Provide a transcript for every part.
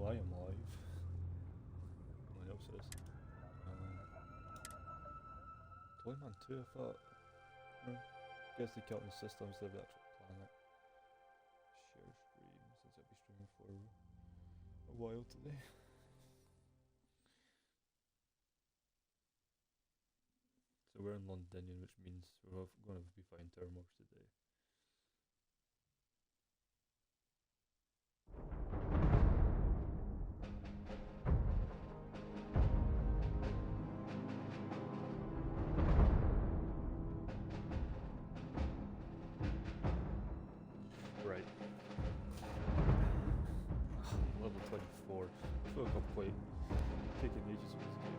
I am live. No one else is. Toyman 2, I thought. Guess they count the systems of the actual planet. Share stream, since I'll be streaming for a while today. So we're in Londinian, which means we're going to be flying Terrormorphs today. Right. Level 24. I feel like I'm quite taking ages with this game.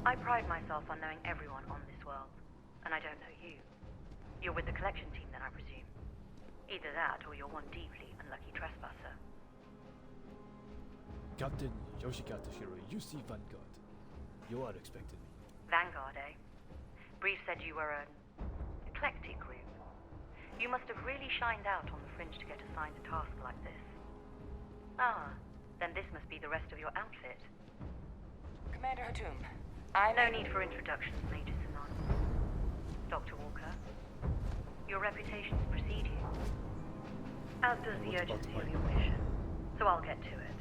I pride myself on knowing everyone on this world, and I don't know you. You're with the collection team then, I presume. Either that, or you're one deeply unlucky trespasser. Captain Yoshikata Shiro, you see Vanguard. You are expecting me. Vanguard, eh? Brief said you were an eclectic group. You must have really shined out on the fringe to get assigned a task like this. Ah, then this must be the rest of your outfit. Commander Hatum, No need for introductions, Major Sanan. Dr. Walker, your reputations precede you, as does the urgency of your mission, so I'll get to it.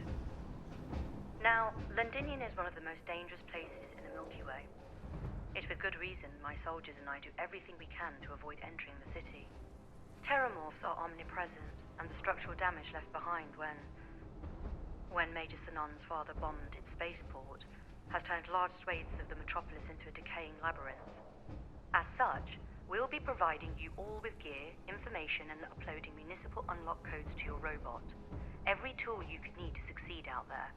Now, Londinian is one of the most dangerous places in the Milky Way. It's with good reason my soldiers and I do everything we can to avoid entering the city. Terrormorphs are omnipresent, and the structural damage left behind when Major Sanan's father bombed its spaceport has turned large swathes of the metropolis into a decaying labyrinth. As such, we'll be providing you all with gear, information, and uploading municipal unlock codes to your robot. Every tool you could need to succeed out there.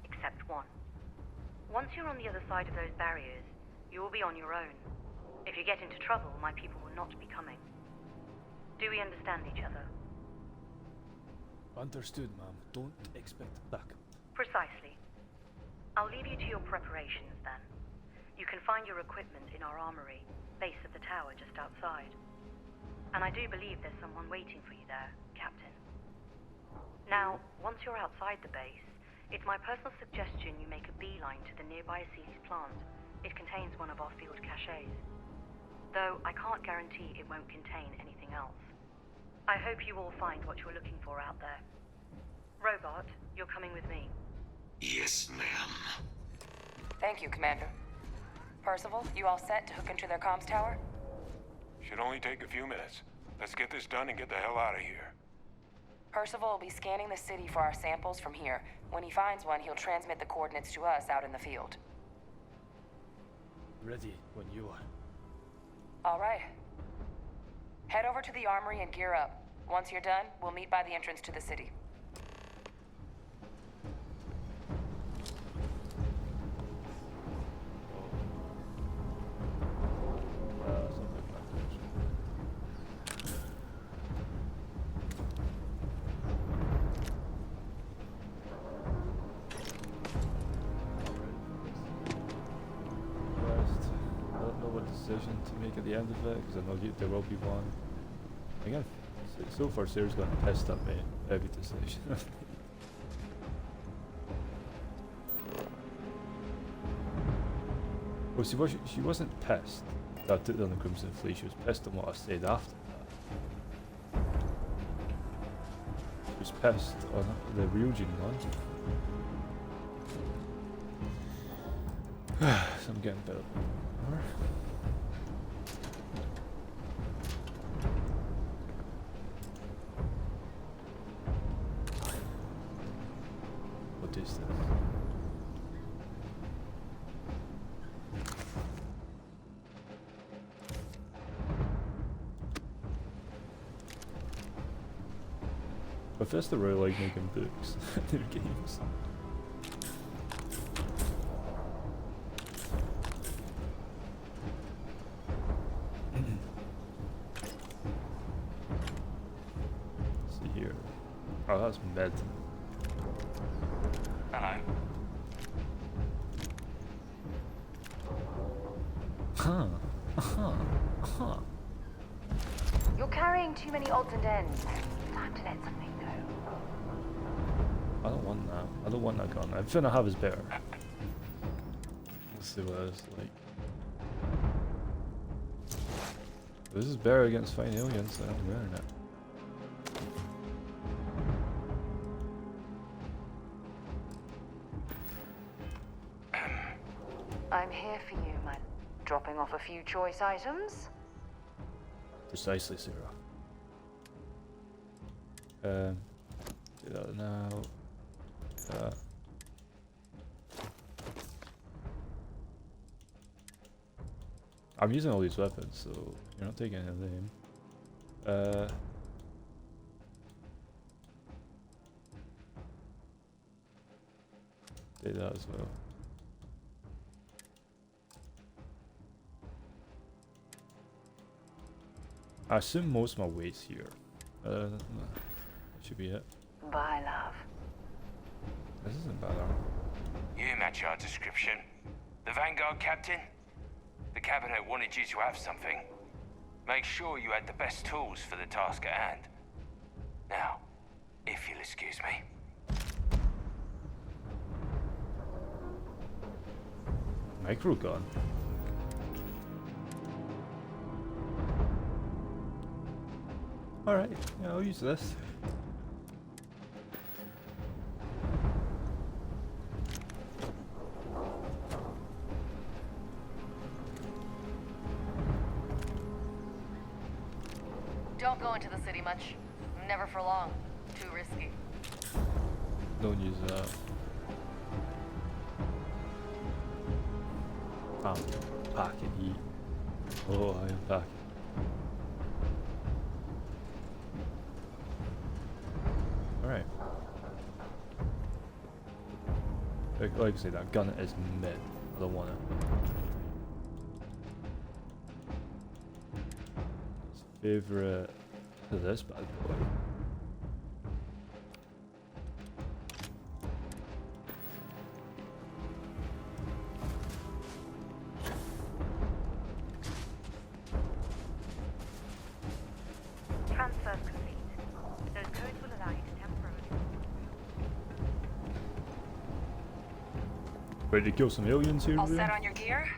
Except one. Once you're on the other side of those barriers, you will be on your own. If you get into trouble, my people will not be coming. Do we understand each other? Understood, ma'am. Don't expect backup. Precisely. I'll leave you to your preparations then. You can find your equipment in our armory, base of the tower just outside. And I do believe there's someone waiting for you there, Captain. Now, once you're outside the base, it's my personal suggestion you make a beeline to the nearby Aceles plant. It contains one of our field caches. Though I can't guarantee it won't contain anything else. I hope you all find what you're looking for out there. Robot, you're coming with me. Yes, ma'am. Thank you, Commander. Percival, you all set to hook into their comms tower? Should only take a few minutes. Let's get this done and get the hell out of here. Percival will be scanning the city for our samples from here. When he finds one, he'll transmit the coordinates to us out in the field. Ready when you are. All right. Head over to the armory and gear up. Once you're done, we'll meet by the entrance to the city. Decision to make at the end of it, because I know there will be one. Again, so far Sarah's gotten pissed at me every decision. Well, she wasn't pissed that I took down the Crimson Fleet, she was pissed on what I said after that. She was pissed on the real Gene one. So I'm getting better. What is this? Bethesda really like making books in their games. See here. Oh, that's mid. Hello. You're carrying too many odds and ends. Time to let something go. I don't want that. I don't want that gun. Everything I have is better. Let's see what it's like. This is better against fighting aliens, so I'm wearing it. I'm here for you, man. Dropping off a few choice items. Precisely, Sarah. Do that now. That. I'm using all these weapons, so you're not taking any of them. Do that as well. I assume most of my weight's here. That should be it. Bye, love. This isn't bad armor. You match our description. The Vanguard captain? The cabinet wanted you to have something. Make sure you had the best tools for the task at hand. Now, if you'll excuse me. Micro gun. Alright, yeah, I'll use this. Don't go into the city much. Never for long. Too risky. Don't use that. Pack and eat. Oh, I am packing. Alright. Like I say, that gun is mid. I don't want it. Favorite to this bad boy. Transfer complete. Those codes will allow you to temporarily. Ready to kill some aliens here? All Ray? set on your gear?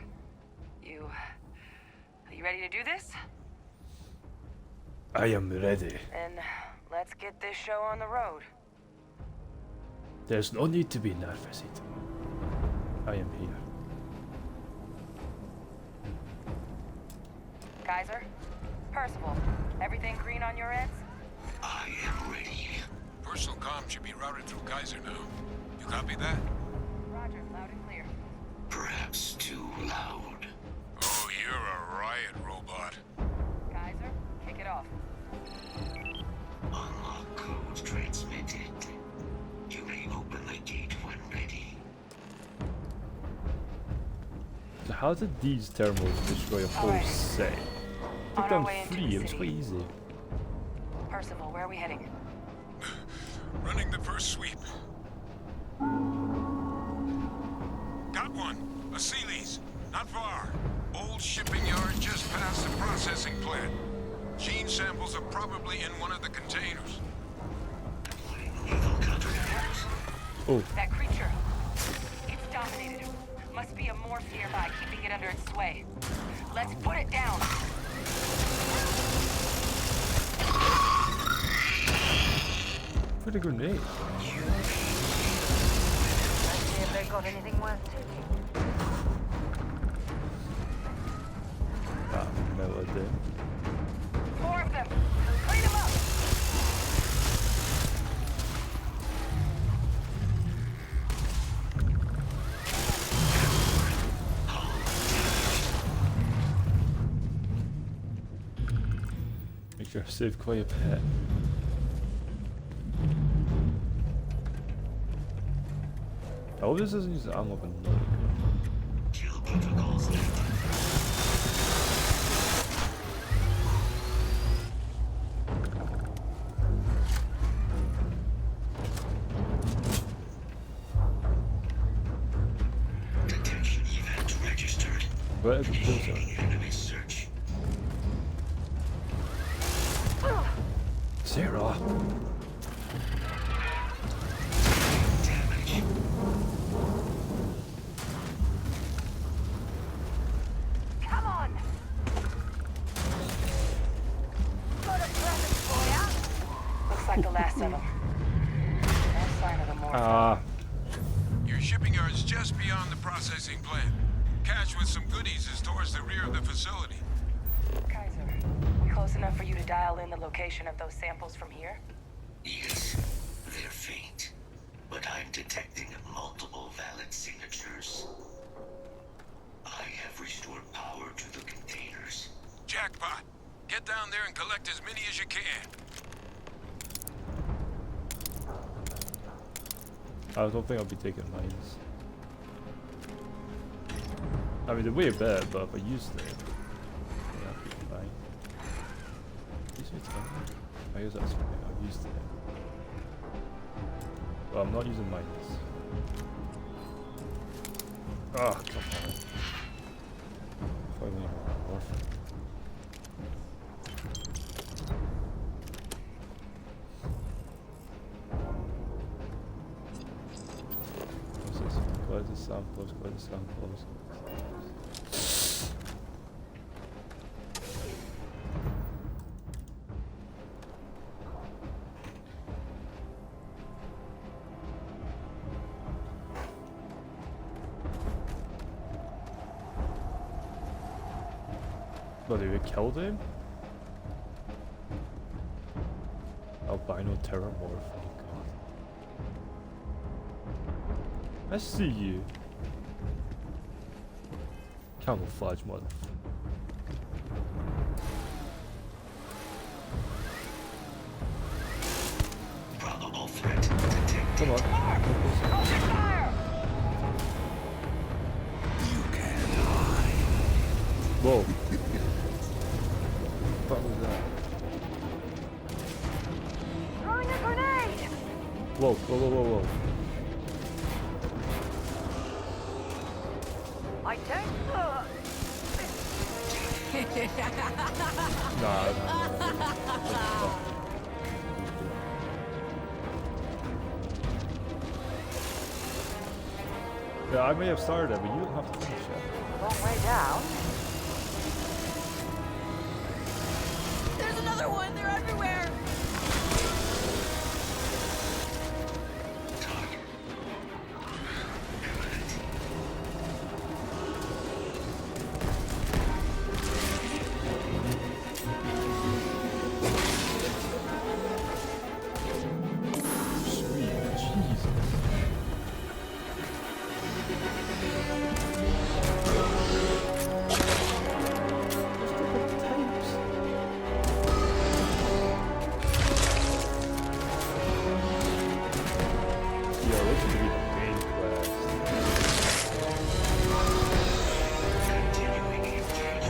Are you ready to do this? I am ready. Then let's get this show on the road. There's no need to be nervous, Ethan. I am here. Kaiser? Percival, everything green on your ends? I am ready. Personal comm should be routed through Kaiser now. You copy that? Roger, loud and clear. Perhaps too loud. Oh, you're a riot robot. Kaiser, kick it off. Unlock code transmitted. You may open the gate when ready. So how did these thermals destroy a whole Alright. set? On Took them our way into 3, the it was city. quite easy. Percival, where are we heading? Running the first sweep. Got one. A Sealy's. Not far. Old shipping yard just past the processing plant. Gene samples are probably in one of the containers. Lethal countermeasures. Oh, That creature. It's dominated. Must be a morph nearby, keeping it under its sway. Let's put it down. put a grenade. Let's see if they've got anything worth taking. Ah, no idea. More of them. Clean them up. Make sure I save quite a bit. I hope this doesn't use the ammo, but no. Kill protocols active. Detection event registered. Where is the filter? Initiating enemy search. Sarah! Damage. Come on! Got a present for ya. Looks like the last of them. No sign of the morph. Ah, Your shipping yard's just beyond the processing plant. Cache with some goodies is towards the rear of the facility. Kaiser, we close enough for you to dial in the location of those samples from here? Yes, they're faint, but I'm detecting multiple valid signatures. I have restored power to the containers. Jackpot. Get down there and collect as many as you can. I don't think I'll be taking mines. I mean, they're way better, but if I use them, yeah, I'll be fine. Use it again. I guess that's fine. I've used it. Well, I'm not using mines. Ah, come on. Finally, orphan. What's this? Collect the samples, collect the samples. What, they killed him? Albino Terrormorph. Oh god. I see you. Camouflage motherfucker. Probable threat detected. Come on. Open fire! You can hide. Whoa. What was that? Throwing a grenade! Whoa, whoa, whoa, whoa, whoa. I don't Nah, nah, nah. Yeah, I may have started it, but you don't have to finish it. long way down. There's another one! They're everywhere! Target. Got it. Sweet Jesus. Yo, this should be the main quest. Continuing engagement.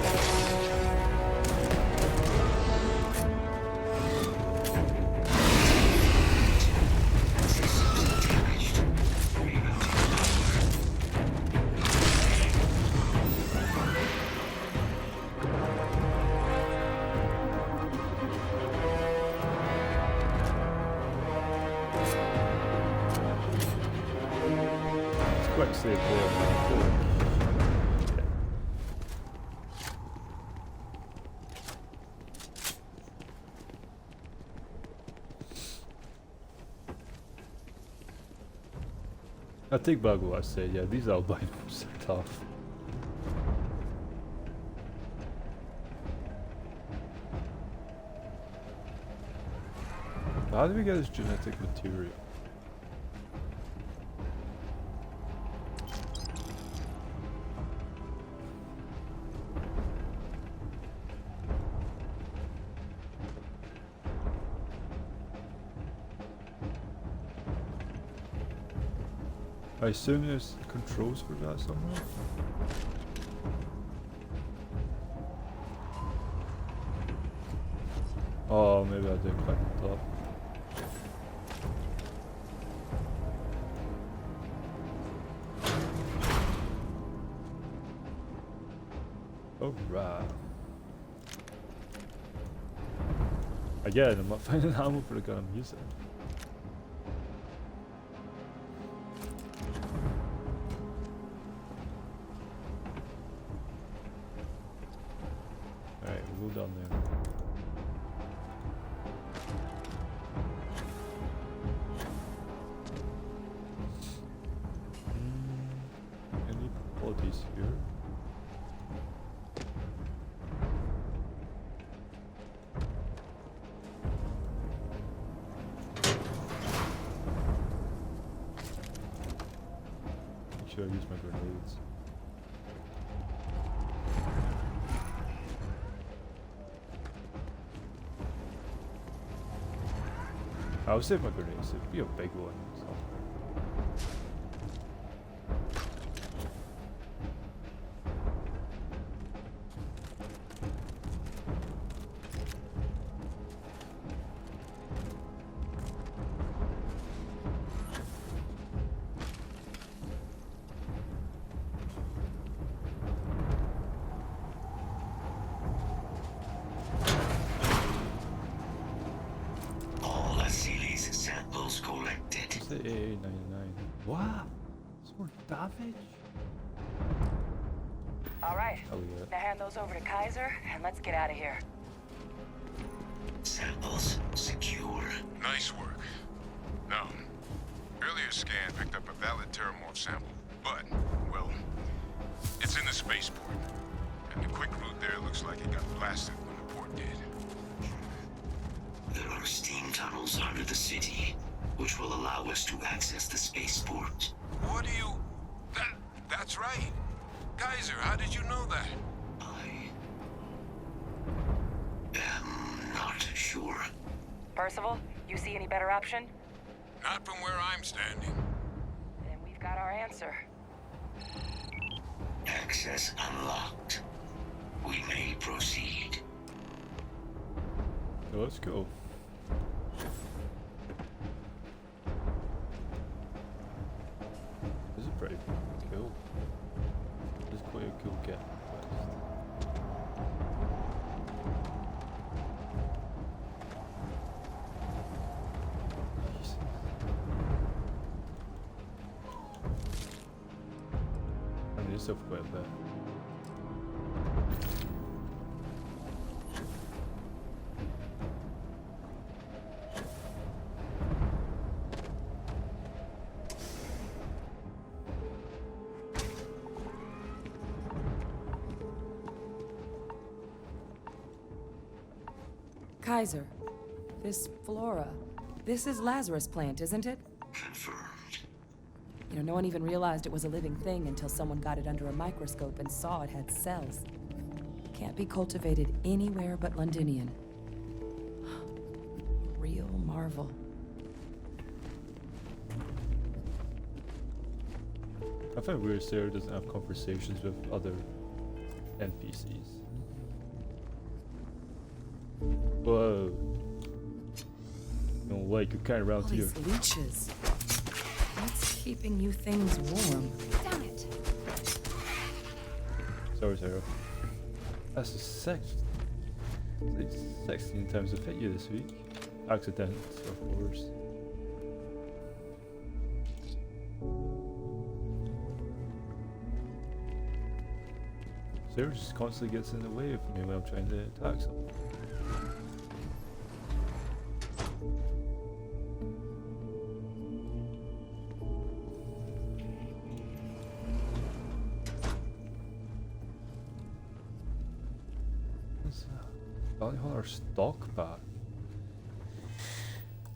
Systems damaged. Rerouting power. It's quite straightforward. Yeah. I take back what I said, yeah, these albinos are tough. How do we get this genetic material? I assume there's controls for that somewhere. Oh, maybe I did click on top. Alright. Again, I'm not finding ammo for the gun I'm using. Alright, we'll go down there. Any bodies here? Make sure I use my grenades. I'll save my grenades. It'd be a big one. So. All Asili's samples collected. What's the AA-99? What? It's more damage? All right. Oh yeah. Now hand those over to Kaiser, and let's get out of here. Samples secure. Nice work. Now, earlier scan picked up a valid Terrormorph sample, but, well, it's in the spaceport. And the quick route there looks like it got blasted when the port did. There are steam tunnels under the city, which will allow us to access the spaceport. What do you... That's right. Kaiser, how did you know that? I am not sure. Percival, you see any better option? Not from where I'm standing. Then we've got our answer. Access unlocked. We may proceed. So let's go. This is pretty cool. This is quite a cool kit. Jesus. I need yourself quite a bit. Kaiser, this flora, this is Lazarus plant, isn't it? Confirmed. You know, no one even realized it was a living thing until someone got it under a microscope and saw it had cells. Can't be cultivated anywhere but Londinian. Real marvel. I find weird Sarah doesn't have conversations with other NPCs. Whoa. No way, you're kind of around All here. these leeches. What's keeping you things warm? Damn it. Sorry, Sarah. That's the like 16 times I've hit you this week. Accidents, of course. Sarah just constantly gets in the way of me when I'm trying to attack someone. Bounty hunter stock back.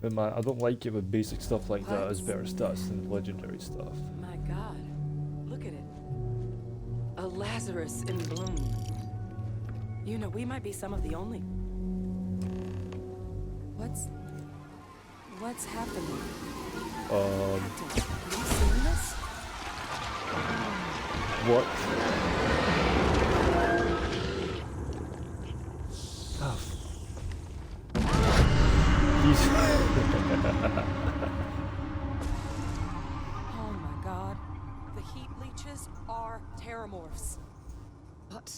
But man, I don't like it when basic stuff like that has better stats than legendary stuff. My god. Look at it. A Lazarus in bloom. You know, we might be some of the only... What's happening? Captain, have you seen this? What? Oh. He's Oh my god. The heat leeches are terrormorphs. What?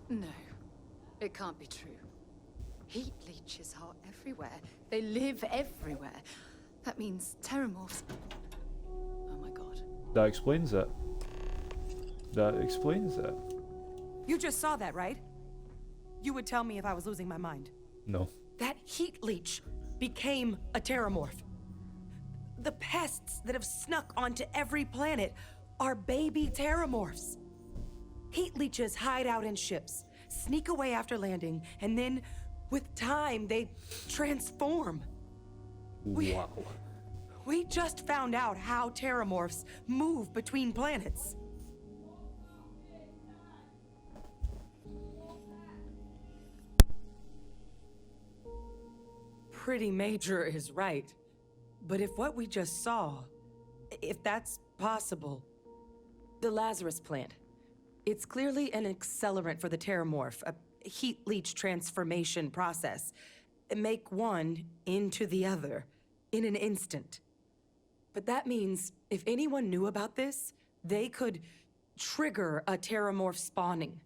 No. It can't be true. Heat leeches are everywhere. They live everywhere. That means terrormorphs. Oh my god. that explains it. That explains it. You just saw that, right? You would tell me if I was losing my mind. No. That heat leech became a terrormorph. The pests that have snuck onto every planet are baby terrormorphs. Heat leeches hide out in ships, sneak away after landing, and then, with time, they transform. Wow. We just found out how terrormorphs move between planets. Pretty Major is right. But if what we just saw, if that's possible, the Lazarus plant, it's clearly an accelerant for the Terrormorph, a heat leech transformation process. Make one into the other in an instant. But that means if anyone knew about this, they could trigger a Terrormorph spawning.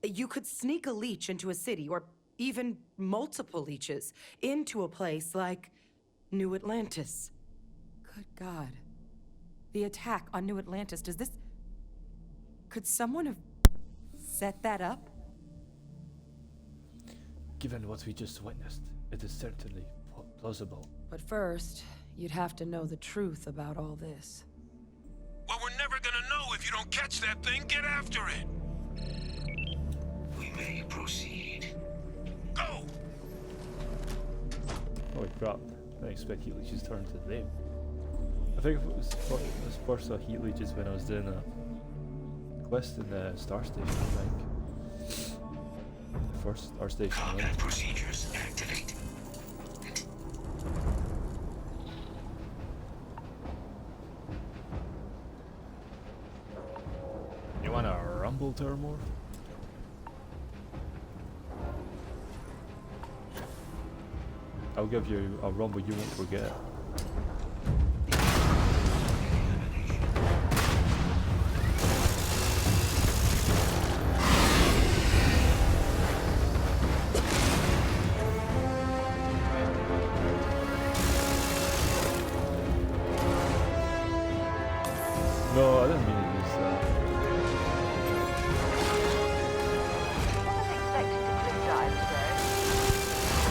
You could sneak a leech into a city, or even multiple leeches, into a place like New Atlantis. Good God. The attack on New Atlantis, does this... Could someone have set that up? Given what we just witnessed, it is certainly plausible. But first, you'd have to know the truth about all this. Well, we're never gonna know if you don't catch that thing. Get after it. We may proceed. Go! Holy crap. I didn't expect heat leeches to turn to them. I think it was first saw heat leeches when I was doing a quest in the Star Station, I think. The first Star Station. Combat procedures activate. You want a rumble, Terrormorph? I'll give you a rumble you won't forget. No, I didn't mean to use that. Wasn't expecting to cliff dive today.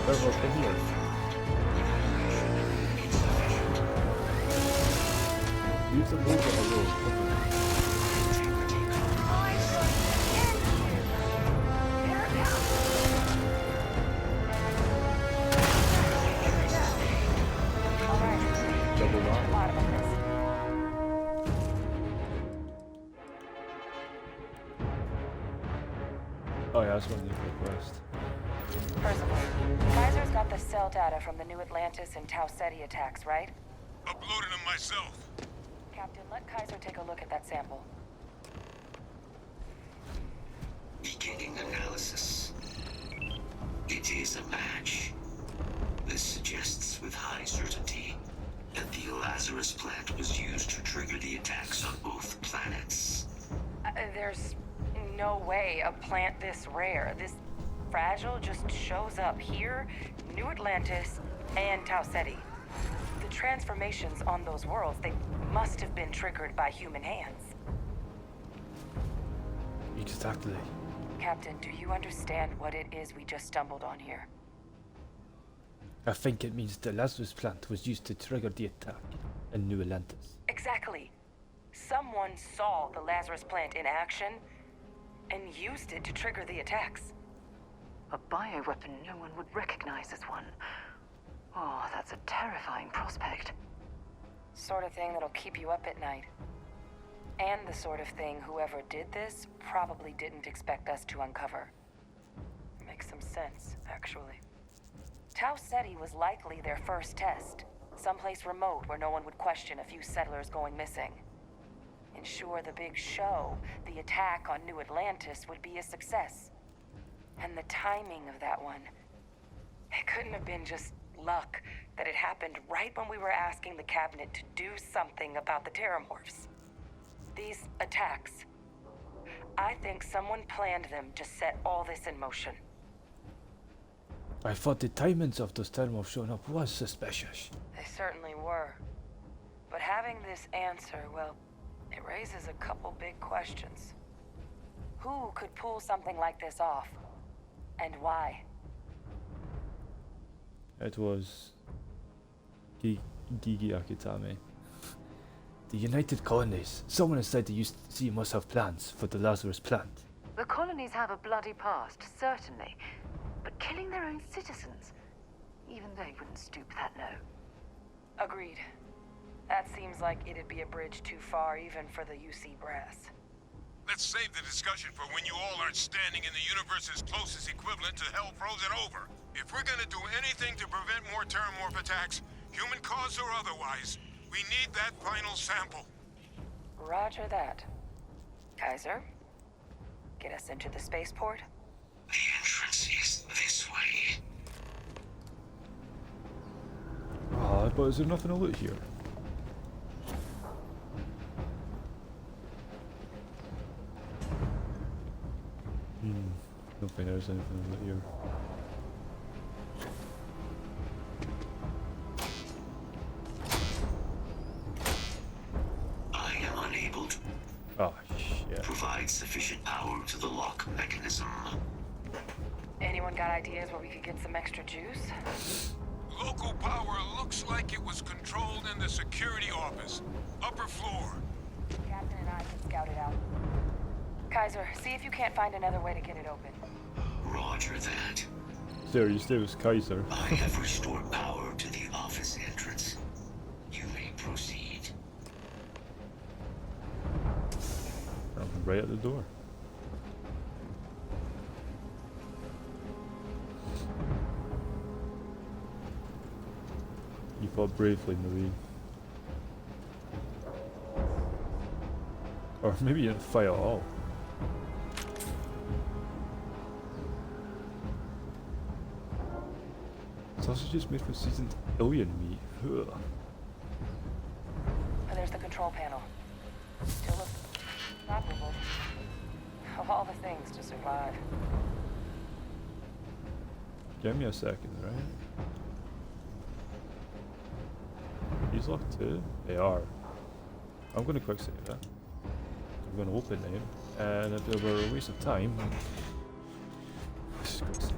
Terrormorph in here. Use the move on the road. Double down. Bottom of this. Oh yeah, that's one of the quest. Percival, Kaiser's got the cell data from the New Atlantis and Tau Ceti attacks, right? Uploaded them myself. Captain, let Kaiser take a look at that sample. Beginning analysis. It is a match. This suggests with high certainty that the Lazarus plant was used to trigger the attacks on both planets. There's no way a plant this rare, this fragile, just shows up here, New Atlantis, and Tau Ceti. The transformations on those worlds, they must have been triggered by human hands. Exactly. Captain, do you understand what it is we just stumbled on here? I think it means the Lazarus plant was used to trigger the attack in New Atlantis. Exactly. Someone saw the Lazarus plant in action and used it to trigger the attacks. A bioweapon no one would recognize as one. Oh, that's a terrifying prospect. Sort of thing that'll keep you up at night. And the sort of thing whoever did this probably didn't expect us to uncover. makes some sense, actually. Tau Ceti was likely their first test. Someplace remote where no one would question a few settlers going missing. Ensure the big show, the attack on New Atlantis, would be a success. And the timing of that one, it couldn't have been just luck that it happened right when we were asking the cabinet to do something about the Terrormorphs. These attacks, I think someone planned them to set all this in motion. I thought the timings of those Terrormorphs showing up was suspicious. They certainly were. But having this answer, well, it raises a couple big questions. Who could pull something like this off? And why? It was Gigi Akitame. The United Colonies. Someone inside the UC must have plans for the Lazarus plant. The colonies have a bloody past, certainly. But killing their own citizens, even they wouldn't stoop that low. Agreed. That seems like it'd be a bridge too far even for the UC brass. Let's save the discussion for when you all aren't standing in the universe's closest equivalent to hell frozen over. If we're gonna do anything to prevent more Terrormorph attacks, human cause or otherwise, we need that final sample. Roger that. Kaiser, get us into the spaceport? The entrance is this way. Ah, but is there nothing to loot here? Don't think there's anything to loot here. I am unable to Oh, shit. provide sufficient power to the lock mechanism. Anyone got ideas where we could get some extra juice? Local power looks like it was controlled in the security office. Upper floor. Captain and I can scout it out. Kaiser, see if you can't find another way to get it open. Roger that. There, you stay with Kaiser. I have restored power to the office entrance. You may proceed. I'm right at the door. You fought bravely, Marie. Or maybe you didn't fight at all. Sausages made from seasoned alien meat. Ugh. And there's the control panel. Still looks operable. Of all the things to survive. Give me a second, right? These locked too? They are. I'm gonna quick save that. I'm gonna open them, and if it were a waste of time, let's just quick save.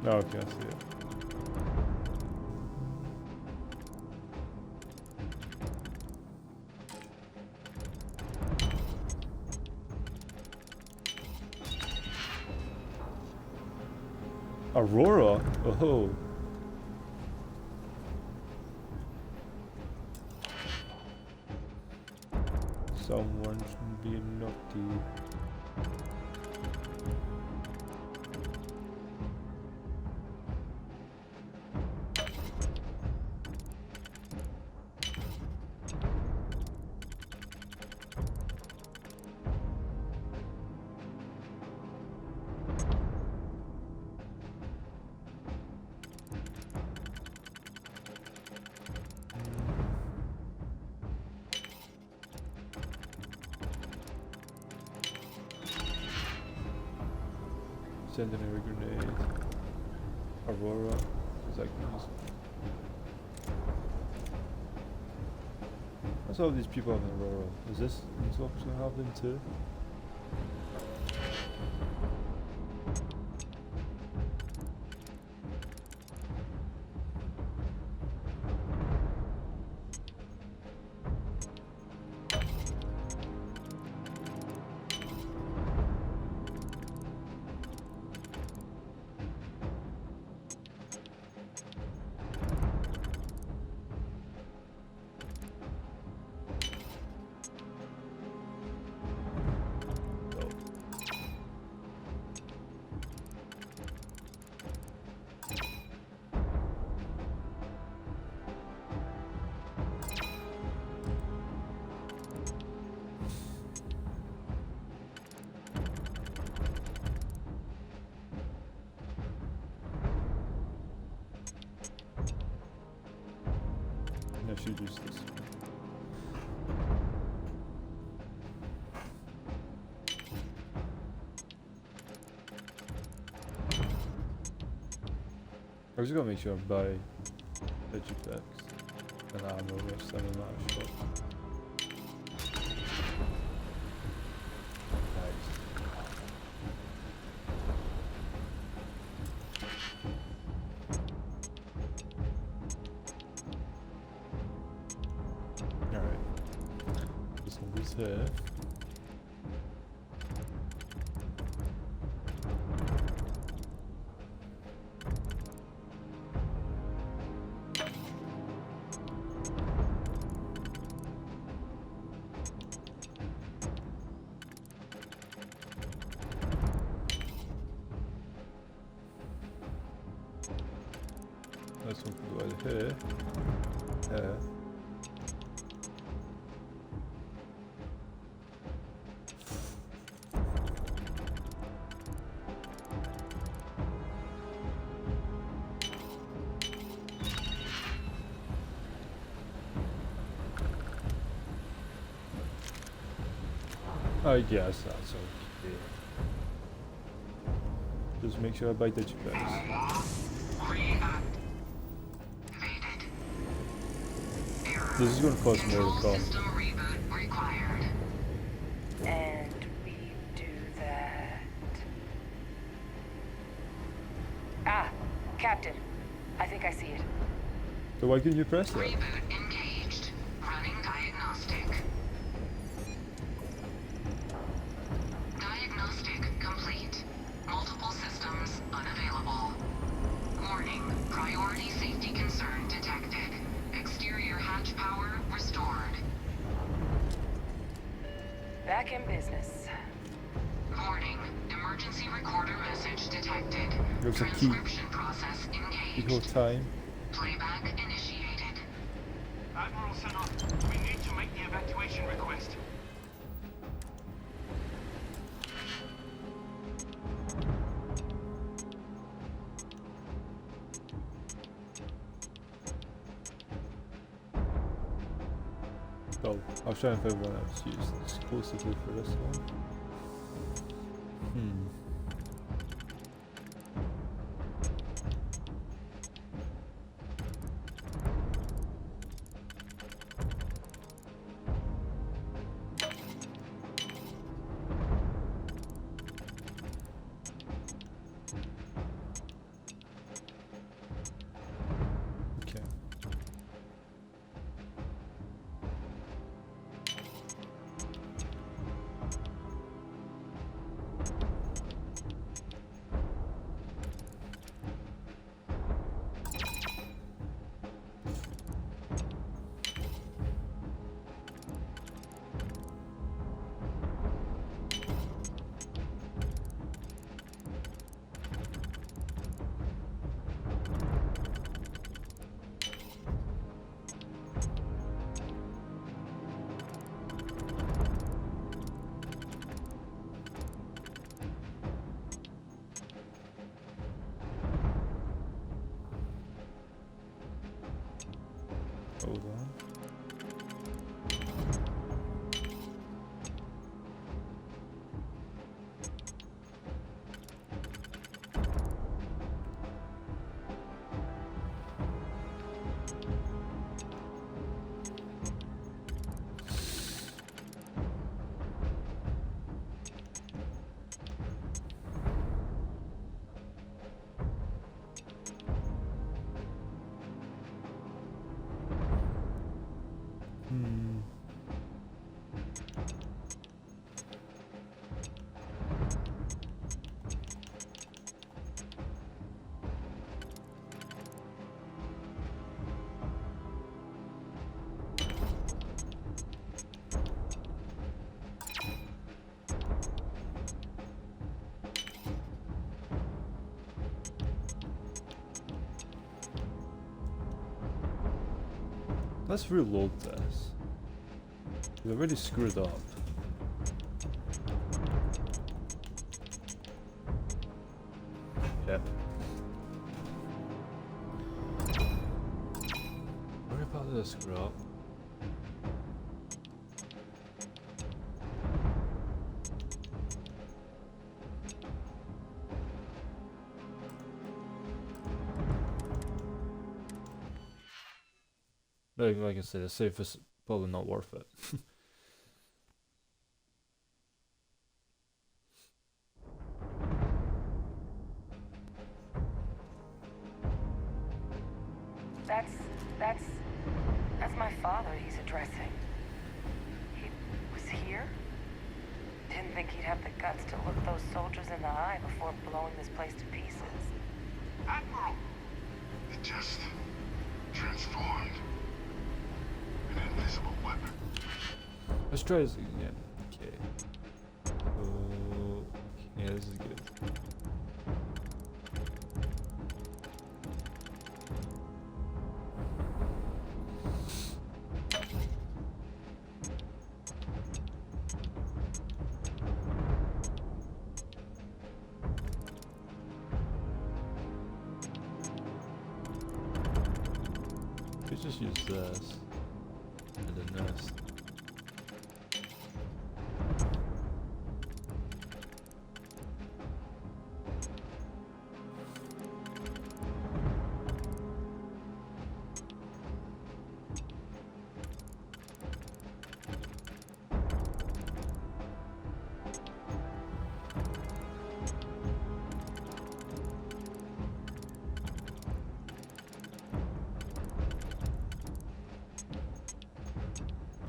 Oh, okay, I see it. Aurora? Oh. Someone's being naughty. Incendiary grenade. Aurora. Is that good? That's all these people have an Aurora. Is this also have them too? I should use this. I was gonna make sure I buy digipacks and ammo next time I'm at a shop. Alright. This one goes here. This one can go either here, here. I guess that's okay. Just make sure I buy digipacks. This is going to cost more to come. And we do that. Ah, Captain. I think I see it. So why couldn't you press that? Reboot engaged. Running diagnostic. Diagnostic complete. Multiple systems unavailable. Warning. Priority safety concern detected. Exterior hatch power restored. Back in business. Warning. Emergency recorder message detected. There's a key. Transcription process engaged. The whole time. Playback initiated. Admiral Sanov, we need to make the evacuation request. Oh, I'll try and find one else used exclusively for this one. Okay. Hold on. Let's reload this. We've already screwed up. Yep. Worry about Let's screw up. Like I said, the safe is probably not worth it. That's my father he's addressing. He was here? Didn't think he'd have the guts to look those soldiers in the eye before blowing this place to pieces. Admiral! It just transformed. An invisible weapon. Let's try this again. Okay. Oh, yeah, this is good. Let's just use this and then this.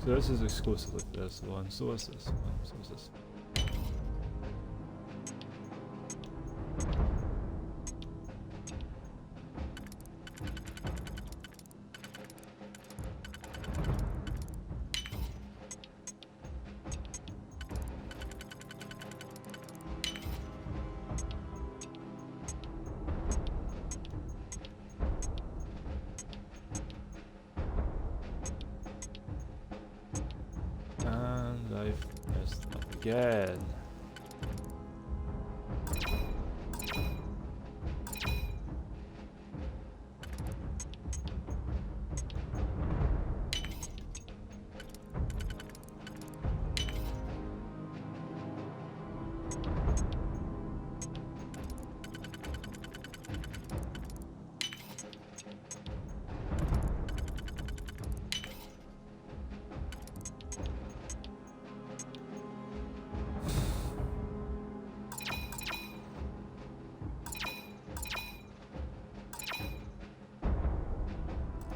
So this is exclusively for this one, so is this one, so is this. And I've messed up again.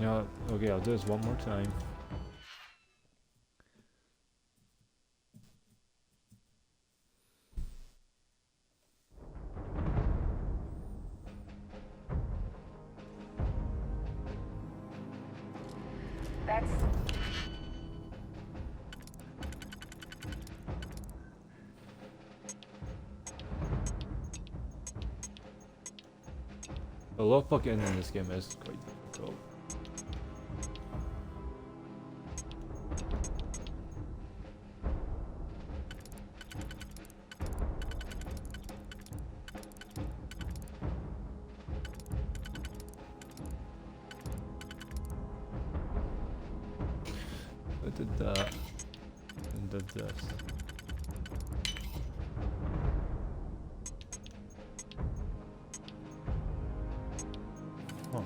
Yeah, okay, I'll do this one more time. That's... A lot of in this game is quite difficult. I did that and did this. Huh.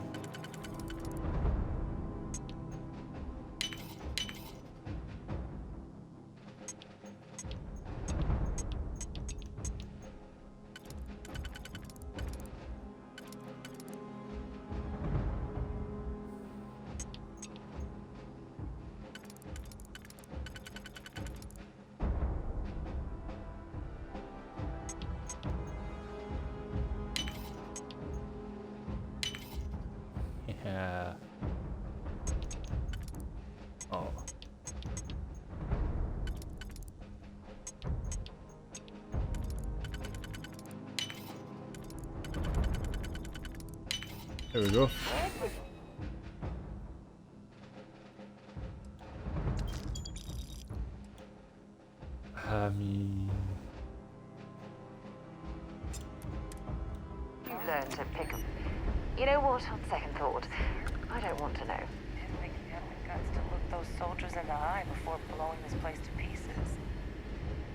Yeah. Oh. There we go. I mean, You've learned to pick 'em. You know what? On second thought, I don't want to know. Didn't think he'd have the guts to look those soldiers in the eye before blowing this place to pieces.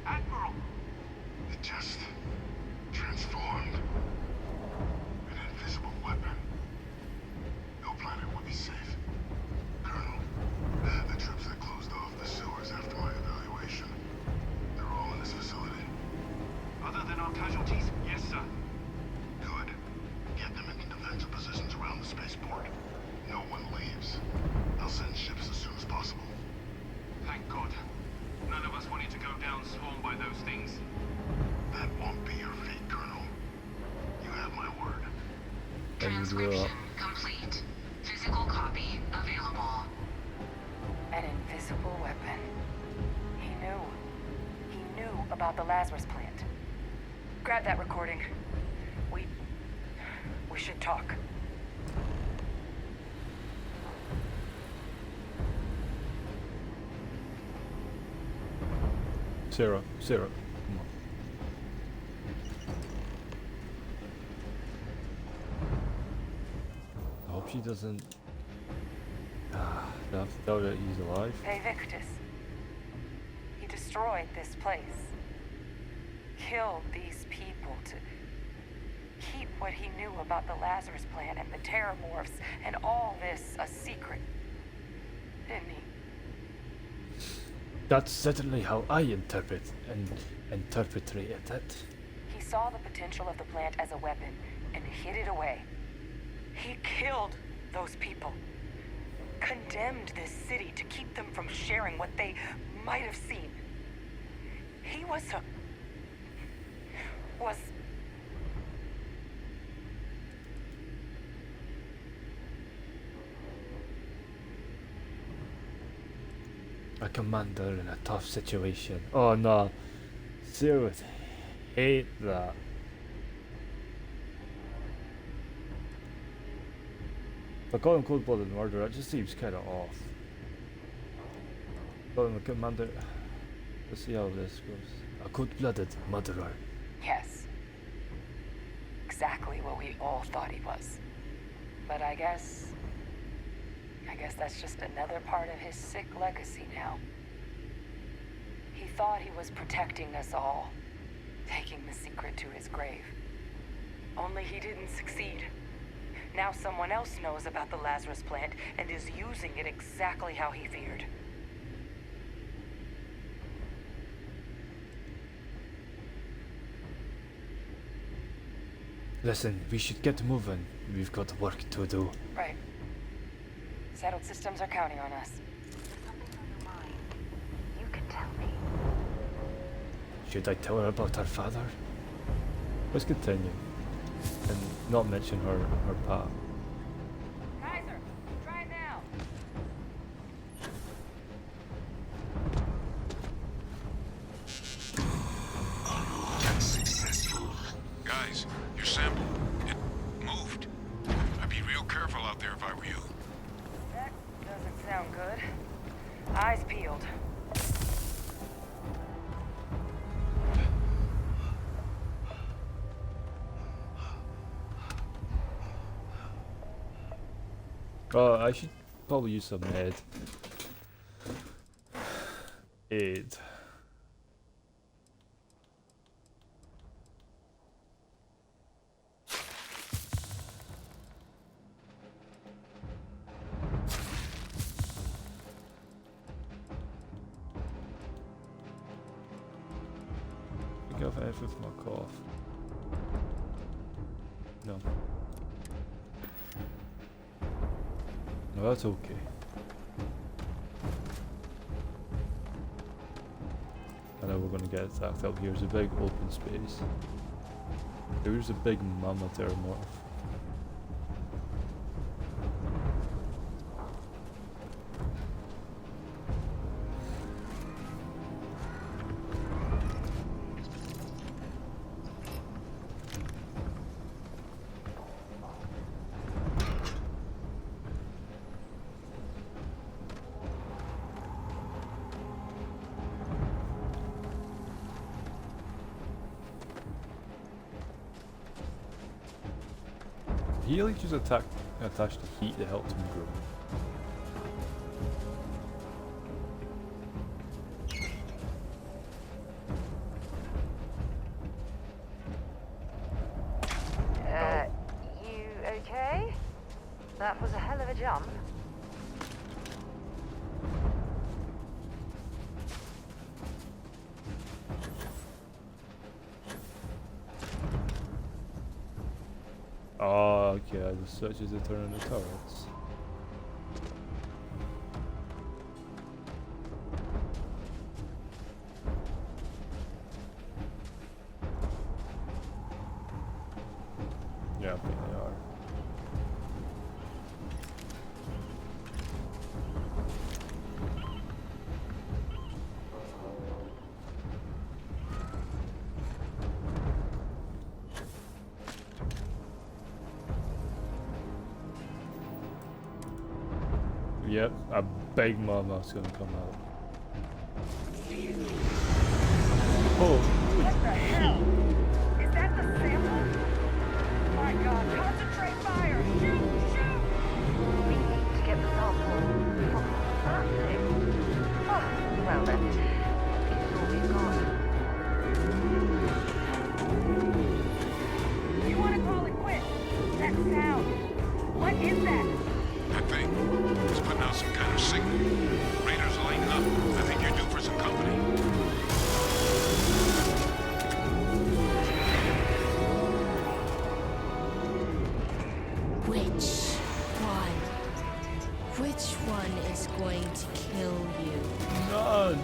Admiral! It just transformed. An invisible weapon. No planet would be safe. Colonel, the troops that closed off the sewers after my evaluation, they're all in this facility. Other than our casualties? Yes, sir. Good. Get them into defensive positions around the spaceport. No one leaves. I'll send ships as soon as possible. Thank God. None of us wanted to go down swarmed by those things. That won't be your fate, Colonel. You have my word. Transcription complete. Physical copy available. An invisible weapon. He knew. He knew about the Lazarus plant. Grab that recording. We should talk. Sarah, come on. I hope she doesn't. They have to tell her that he's alive. Hey, Victus. He destroyed this place. Killed these people to keep what he knew about the Lazarus plant and the Terrormorphs and all this a secret. Didn't he? That's certainly how I interpreted it. He saw the potential of the plant as a weapon and hid it away. He killed those people. Condemned this city to keep them from sharing what they might have seen. He was A commander in a tough situation. Oh no. Sarah would hate that. If I call him cold-blooded murder, that just seems kind of off. Call him a commander. Let's see how this goes. A cold-blooded murderer. Yes. Exactly what we all thought he was. But I guess that's just another part of his sick legacy now. He thought he was protecting us all, taking the secret to his grave. Only he didn't succeed. Now someone else knows about the Lazarus plant and is using it exactly how he feared. Listen, we should get moving. We've got work to do. Right. Settled systems are counting on us. Something on your mind. You can tell me. Should I tell her about her father? Let's continue. And not mention her part. Kaiser, try it now. Successful. Guys, your sample, it moved. I'd be real careful out there if I were you. That doesn't sound good. Eyes peeled. I should probably use some aid. Think of anything for my cough. No. No, that's okay. I know we're gonna get attacked up here. There's a big open space. There's a big mama Terrormorph. He like just attached to heat that helped him grow. okay? That was a hell of a jump. Oh, okay, the switches to turn on the turrets. Yeah, I think they are. Yep, a big mammoth's gonna come out. Oh, What the hell? Is that the sample? My God, concentrate fire! Shoot! Shoot! We need to get the sample from that thing. Oh, well then, it's all we've got. You want to call it quits? That sound. What is that? That thing is putting out some kind of signal. Raiders lighting up. I think you're due for some company. Which one is going to kill you? none.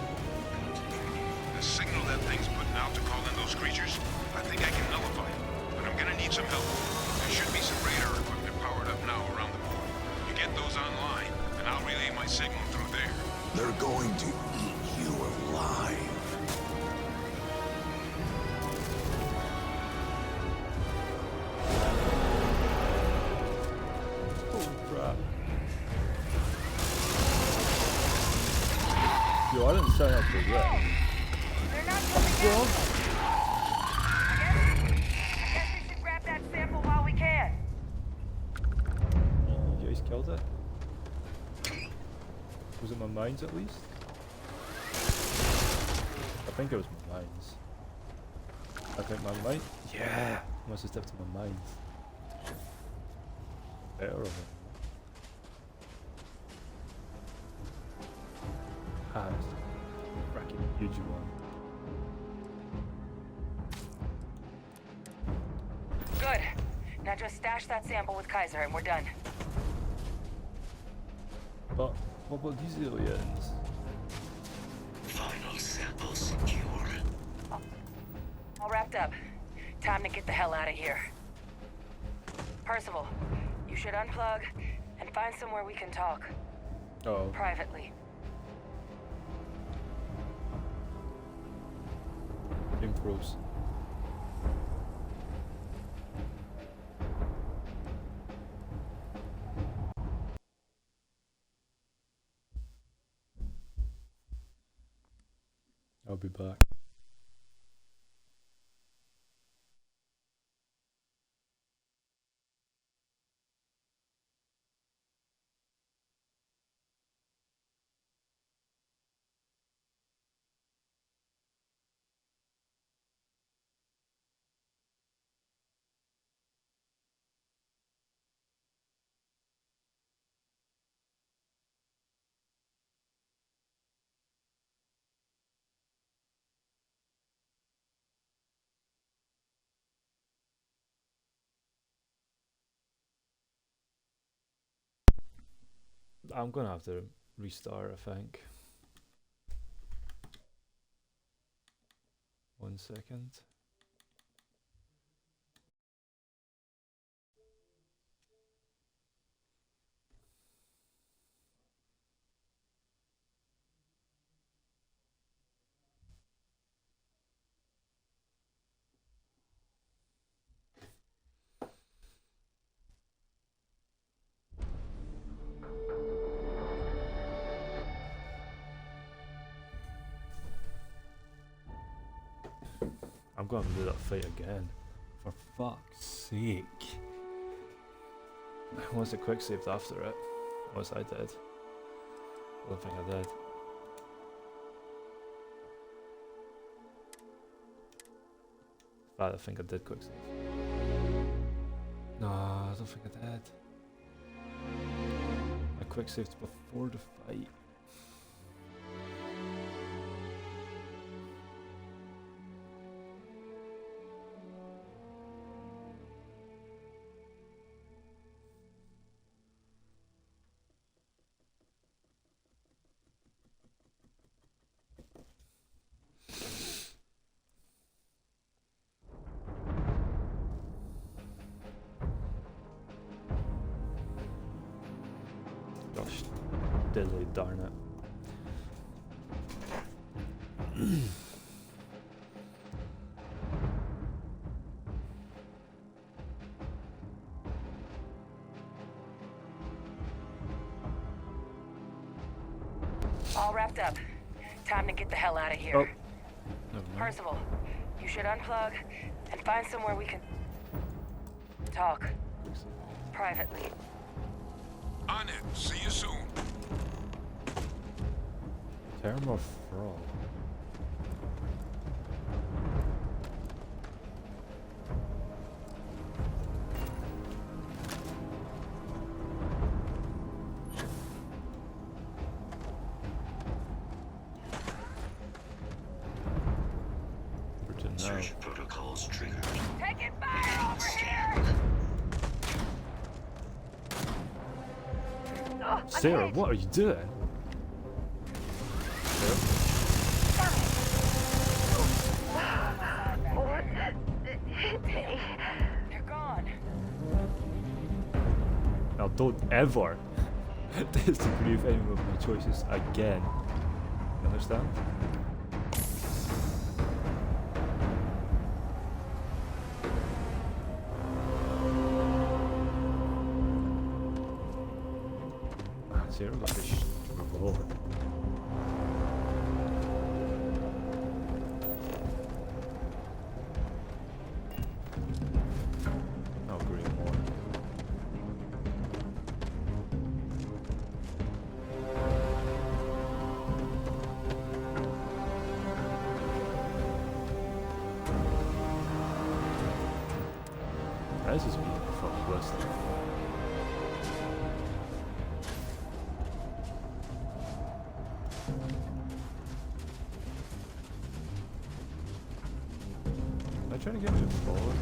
The signal that thing's putting out to call in those creatures, I think I can nullify it. But I'm gonna need some help. There should be some radar equipment powered up now around the port. You get those online, and I'll relay my signal through there. They're going to eat you alive. Oh crap. Yo, I didn't sign up for that. They're not coming out. I guess we should grab that sample while we can. You guys killed it? Was it my mines at least? I think it was my mines. I think my mine. Yeah! Must have stepped to my mines. Better of it. Ah, it's a fracking huge one. Good. Now just stash that sample with Kaiser and we're done. But what about these aliens? Final sample secure. All wrapped up. Time to get the hell out of here. Percival, you should unplug and find somewhere we can talk. Oh, Privately. impros. I'll be back. I'm gonna have to restart, I think. 1 second. I'm gonna have to do that fight again. For fuck's sake. Unless I quick saved after it. Unless I did. I don't think I did. In fact, I think I did quick save. Nah, I don't think I did. I quick saved before the fight. Gosh, diddly darn it. All wrapped up. Time to get the hell out of here. Oh, never mind. Percival, you should unplug and find somewhere we can talk privately. On it. See you soon. Terrormorph for all. For to know. Search protocols triggered. Taking fire over here! Oh, I'm Sarah, hit. what are you doing? Sarah? What hit me? They're gone. Now don't ever disagree with any of my choices again. You understand? Sarah got this revolver. Oh, great more. This is beautiful, Western. Am I trying to get moving forward?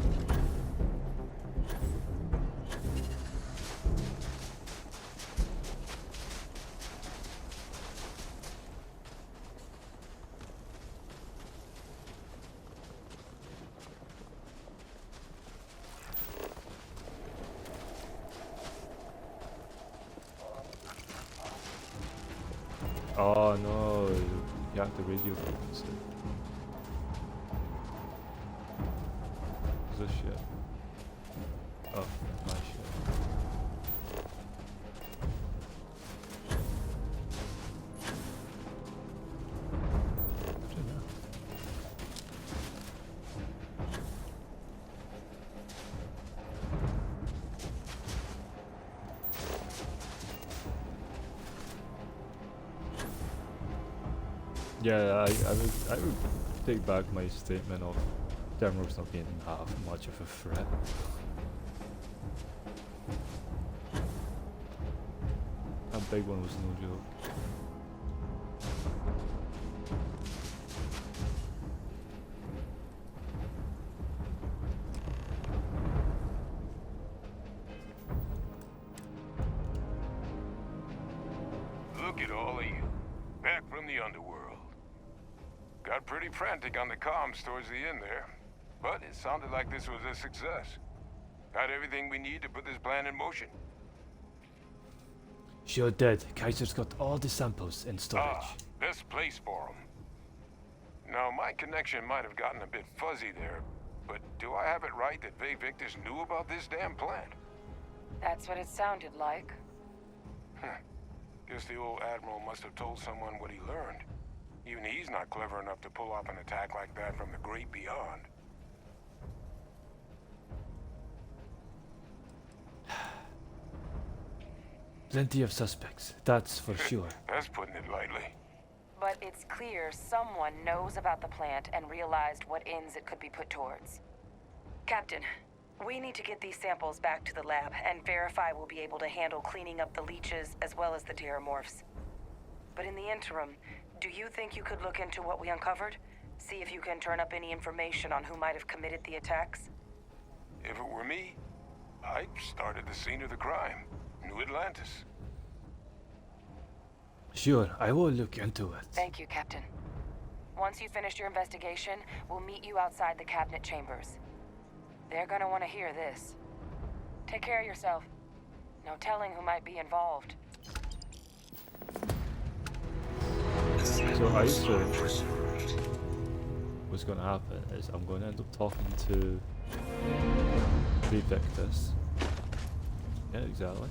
Oh no, you have the radio frequency. What's this shit? Oh, my shit. What's in there? Yeah, I would take back my statement of Terrormorph's not being that much of a threat. That big one was no joke. Look at all of you. Back from the underworld. Got pretty frantic on the comms towards the end there. But it sounded like this was a success. Got everything we need to put this plan in motion. Sure did. Kaiser's got all the samples in storage. Ah, best place for them. Now, my connection might have gotten a bit fuzzy there, but do I have it right that Vay Victus knew about this damn plant? That's what it sounded like. Guess the old Admiral must have told someone what he learned. Even he's not clever enough to pull off an attack like that from the great beyond. Plenty of suspects, that's for sure. That's putting it lightly. But it's clear someone knows about the plant and realized what ends it could be put towards. Captain, We need to get these samples back to the lab and verify we'll be able to handle cleaning up the leeches as well as the Terrormorphs. But in the interim, do you think you could look into what we uncovered? See if you can turn up any information on who might have committed the attacks? If it were me, I'd start at the scene of the crime. New Atlantis. Sure, I will look into it. Thank you, Captain. Once you've finished your investigation, we'll meet you outside the cabinet chambers. They're gonna want to hear this. Take care of yourself. No telling who might be involved. So I thought what's going to happen is I'm going to end up talking to the Victus. Yeah, exactly.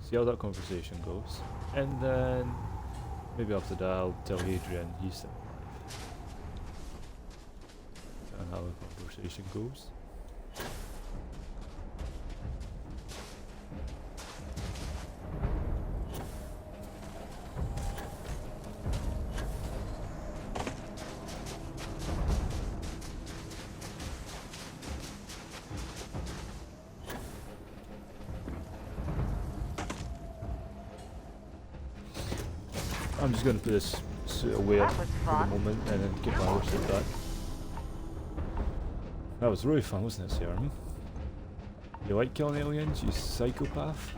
See how that conversation goes. And then maybe after that I'll tell Adrian he's still alive. And how the conversation goes. I'm just going to put this suit away for the moment and then get my horse back. That was really fun, wasn't it, Sarah? You like killing aliens, you psychopath?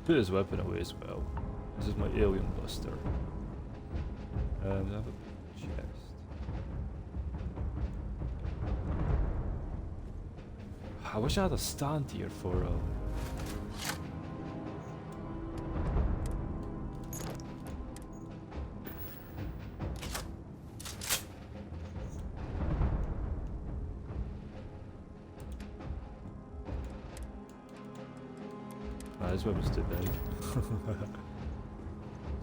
Put his weapon away as well. This is my alien buster. I have a chest. I wish I had a stand here for this weapon's too big.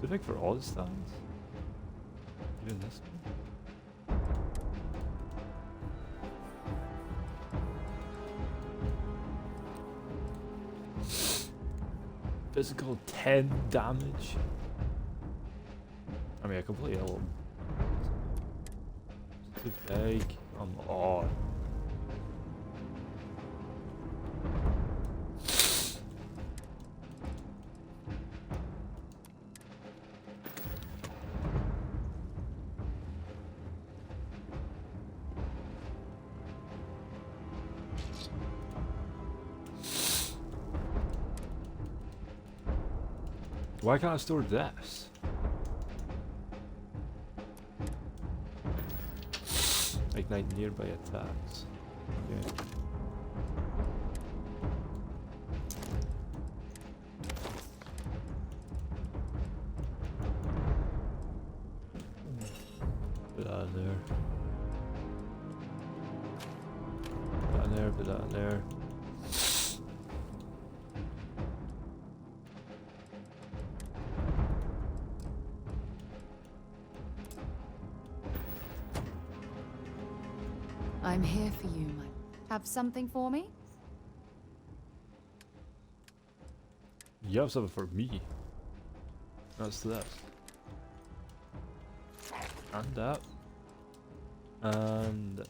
Too big for all the stands? Even this one? Physical 10 damage? I mean, I completely ill him. It's too big. Come on. Why can't I store this? Ignite nearby attacks. Okay. Put that in there. Put that in there, put that in there. I'm here for you, my... Have something for me? You have something for me. That's this. And that. And this.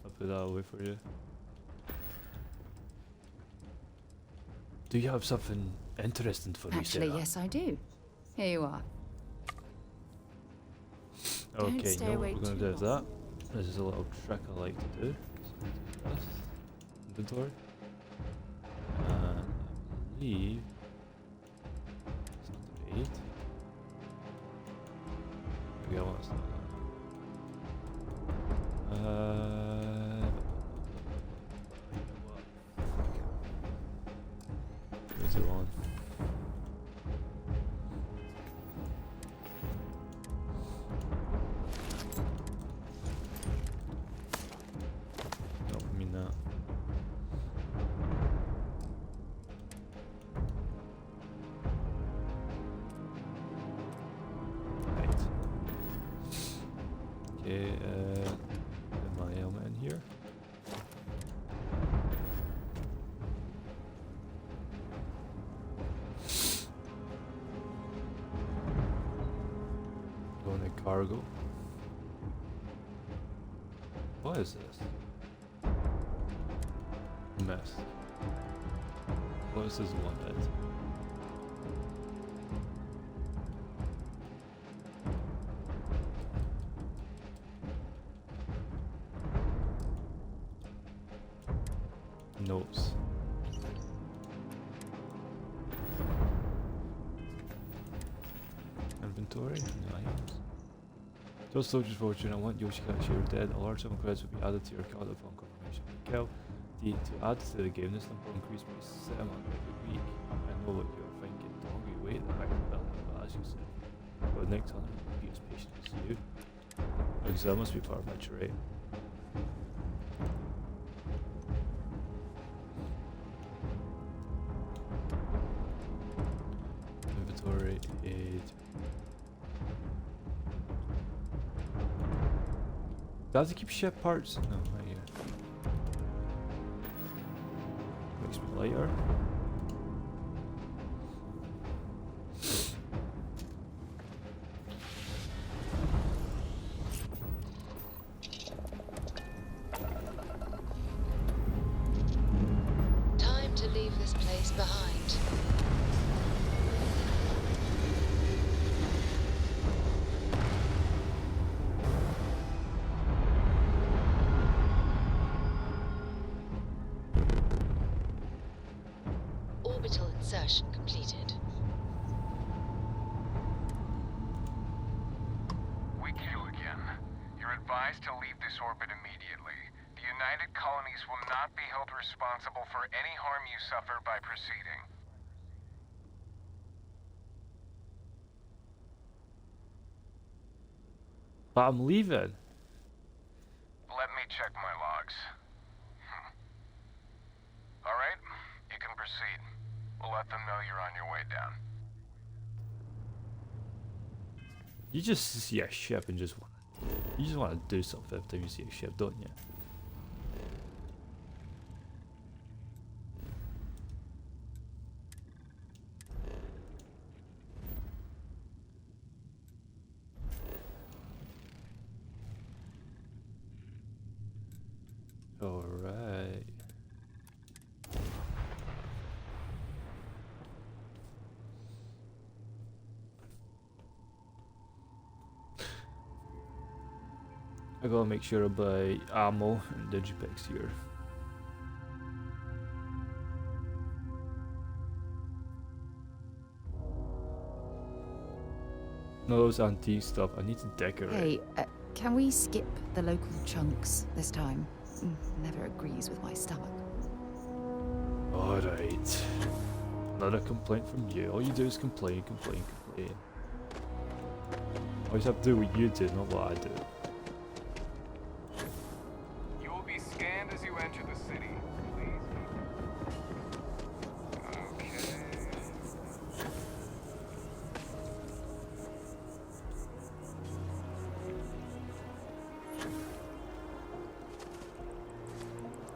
I'll put that away for you. Do you have something interesting for me, Actually, Sarah? yes, I do. Here you are. Okay, stay no, what awake we're going to too do is that. This is a little trick I like to do. So do this. Inventory. And I believe it's under 8. Maybe I want to start that. You know what? Fuck it. Where's it on? Put my helmet in here. Go into cargo. What is this? Mess. What is this one bit? Notes. Inventory? No items. Just Soldier's Fortune, I want Yoshikashi you're dead. A large sum of credits will be added to your account upon confirmation of the kill. D. To add to the game, this number will increase by 7 every week. I know what you're thinking. The longer you wait, the higher the bill. But as you said, but next time I'll be as patient as you. Because that must be part of my charade. Inventory 8. Does it keep ship parts? No, right here. Makes me lighter. Time to leave this place behind. Orbital insertion completed. We kill again. You're advised to leave this orbit immediately. The United Colonies will not be held responsible for any harm you suffer by proceeding. But I'm leaving. Let me check my logs. Alright, you can proceed. We'll let them know you're on your way down. You just see a ship and you just want to do something every time you see a ship, don't you? Alright. I gotta make sure I buy ammo and digipacks here. No, those antique stuff. I need to decorate. Hey, can we skip the local chunks this time? Never agrees with my stomach. Alright. Another complaint from you. All you do is complain, complain, complain. Always have to do what you do, not what I do. You will be scanned as you enter the city. Please. Okay.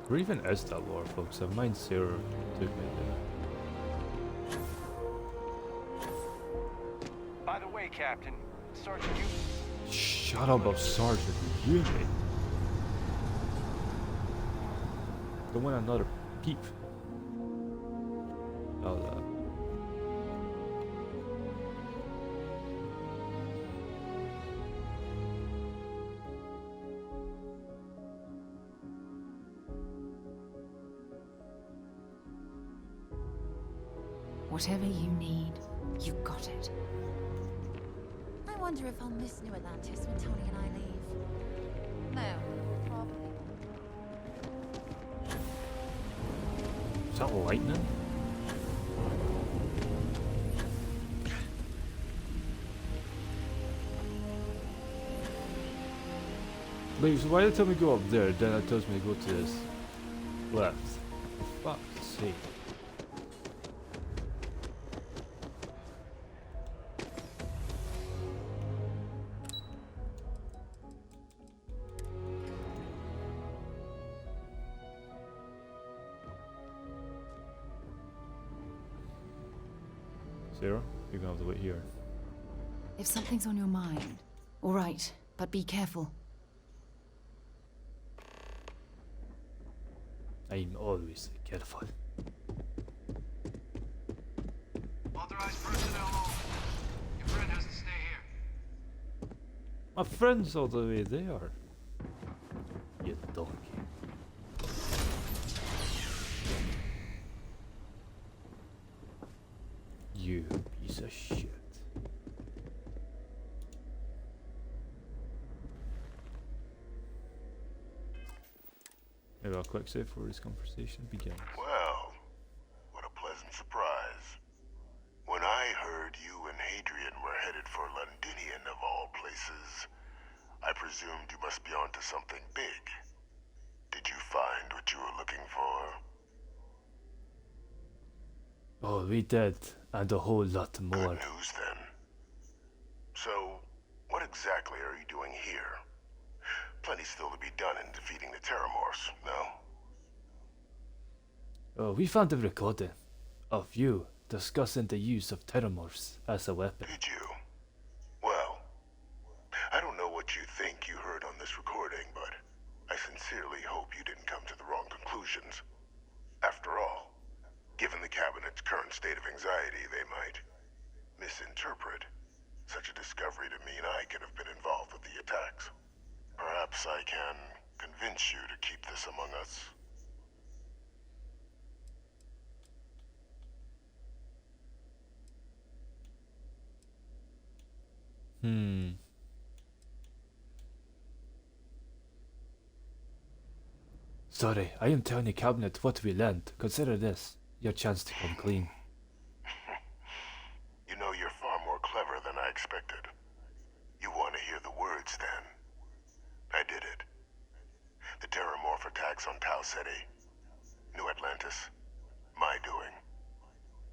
Where even is that war, folks? I mind Sarah took me there. By the way, Captain, Sergeant, you... Shut up, Sergeant Unit. Don't want another peep. Oh, that. Whatever you need, you got it. I wonder if I'll miss New Atlantis when Tony and I leave. No, probably. Is that lightning? Wait, so why did it tell me to go up there, then it tells me to go to this left? For fuck's sake. Sarah, you're gonna have to wait here. If something's on your mind, all right, but be careful. I'm always careful. Authorized personnel only. Your friend has to stay here. My friend's all the way there. You donkey. You piece of shit. Maybe I'll quick save before this conversation begins. Well, what a pleasant surprise. When I heard you and Hadrian were headed for Londinian of all places, I presumed you must be onto something big. Did you find what you were looking for? Oh, we did, and a whole lot more. Good news then. So, what exactly are you doing here? Plenty still to be done in defeating the Terrormorphs, no? Oh, we found a recording of you discussing the use of Terrormorphs as a weapon. Did you? Well, I don't know what you think you heard on this recording, but I sincerely hope you didn't come to the wrong conclusions. After all, given the Cabinet's current state of anxiety, they might misinterpret such a discovery to mean I could have been involved with the attacks. Perhaps I can convince you to keep this among us. Sorry, I am telling the Cabinet what we learned. Consider this your chance to come clean. You know, you're far more clever than I expected. You want to hear the words, then? I did it. The Terrormorph attacks on Tau Ceti, New Atlantis, my doing.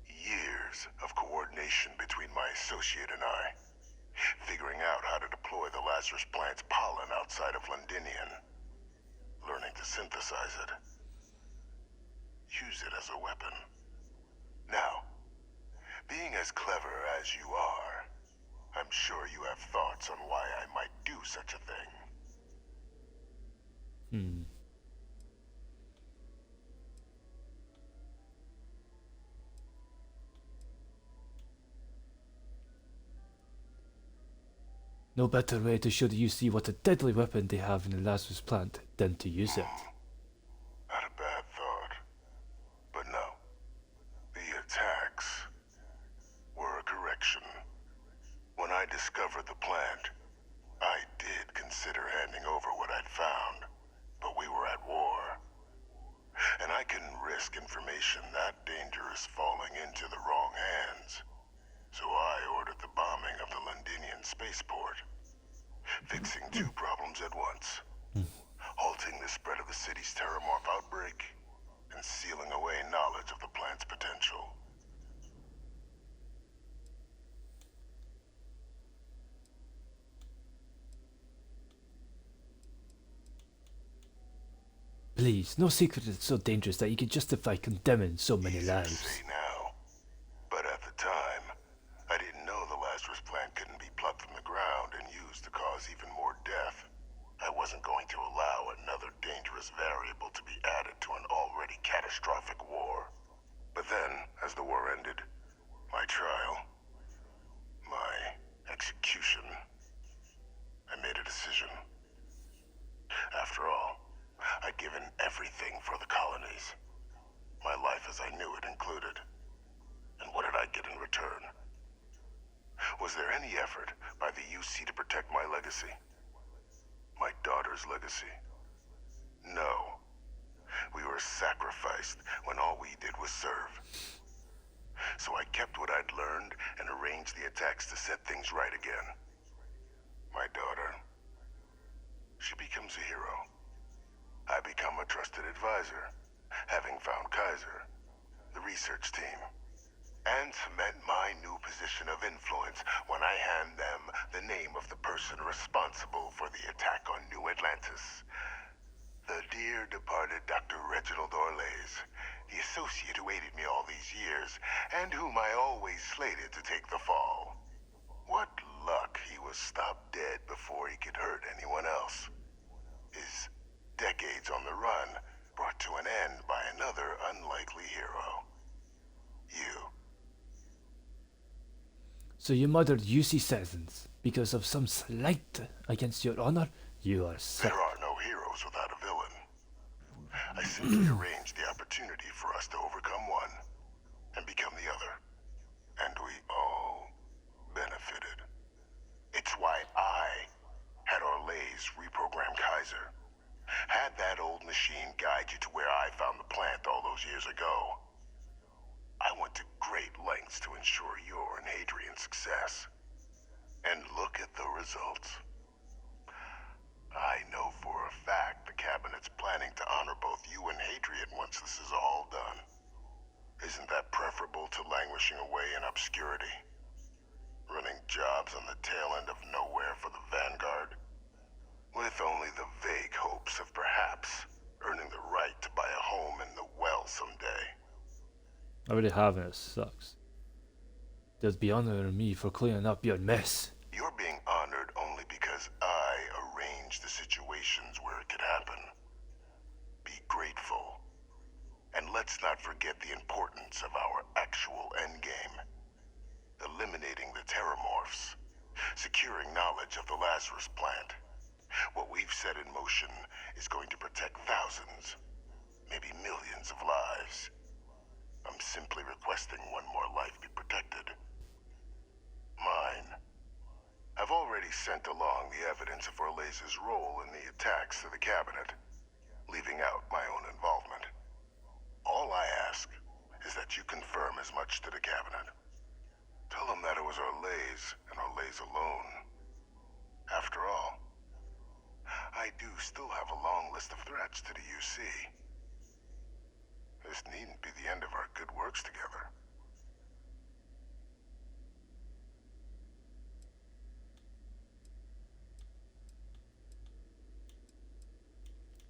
Years of coordination between my associate and I, figuring out how to deploy the Lazarus plant's pollen outside of Londinian, learning to synthesize it, use it as a weapon. Now, being as clever as you are, I'm sure you have thoughts on why I might do such a thing. No better way to show the UC what a deadly weapon they have in the Lazarus plant than to use it. Not a bad thought. But no. The attacks were a correction. When I discovered the plant, I did consider handing over what I'd found, but we were at war. And I couldn't risk information that dangerous falling into the wrong hands. So I ordered the bombing of the Londinian spaceport, fixing two problems at once. Halting the spread of the city's Terrormorph outbreak, and sealing away knowledge of the plant's potential. Please, no secret is so dangerous that you can justify condemning so many lives. Say now, but at the time, I didn't know the Lazarus plant couldn't be plucked from the ground and used to cause even more death. I wasn't going to allow another dangerous variable to be added to an already catastrophic war. But then, as the war ended, my trial, my execution, I made a decision. After all, I'd given everything for the colonies. My life as I knew it included. And what did I get in return? Was there any effort by the UC to protect my legacy? My daughter's legacy? No. We were sacrificed when all we did was serve. So I kept what I'd learned and arranged the attacks to set things right again. My daughter, she becomes a hero. I become a trusted advisor, having found Kaiser, the research team, and cement my new position of influence when I hand them the name of the person responsible for the attack on New Atlantis. The dear departed Dr. Reginald Orlays, the associate who aided me all these years, and whom I always slated to take the fall. What luck he was stopped dead before he could hurt anyone else. His decades on the run brought to an end by So you murdered UC citizens because of some slight against your honor? You are sick. There are no heroes without a villain. I simply arranged the opportunity for us to overcome one and become the other. And we all benefited. It's why I had Orlays reprogram Kaiser. Had that old machine guide you to where I found the plant all those years ago. I went to great lengths to ensure your and Hadrian's success. And look at the results. I know for a fact the Cabinet's planning to honor both you and Hadrian once this is all done. Isn't that preferable to languishing away in obscurity? Running jobs on the tail end of nowhere for the Vanguard? With only the vague hopes of perhaps earning the right to buy a home in the well someday. I already have and it sucks. Just be honoring me for cleaning up your mess. You're being honored only because I arranged the situations where it could happen. Be grateful. And let's not forget the importance of our actual endgame. Eliminating the Terrormorphs. Securing knowledge of the Lazarus plant. What we've set in motion is going to protect thousands, maybe millions of lives. I'm simply requesting one more life be protected. Mine. I've already sent along the evidence of Orlays' role in the attacks to the Cabinet, leaving out my own involvement. All I ask is that you confirm as much to the Cabinet. Tell them that it was Orlays and Orlays alone. After all, I do still have a long list of threats to the UC. This needn't be the end of our good works together.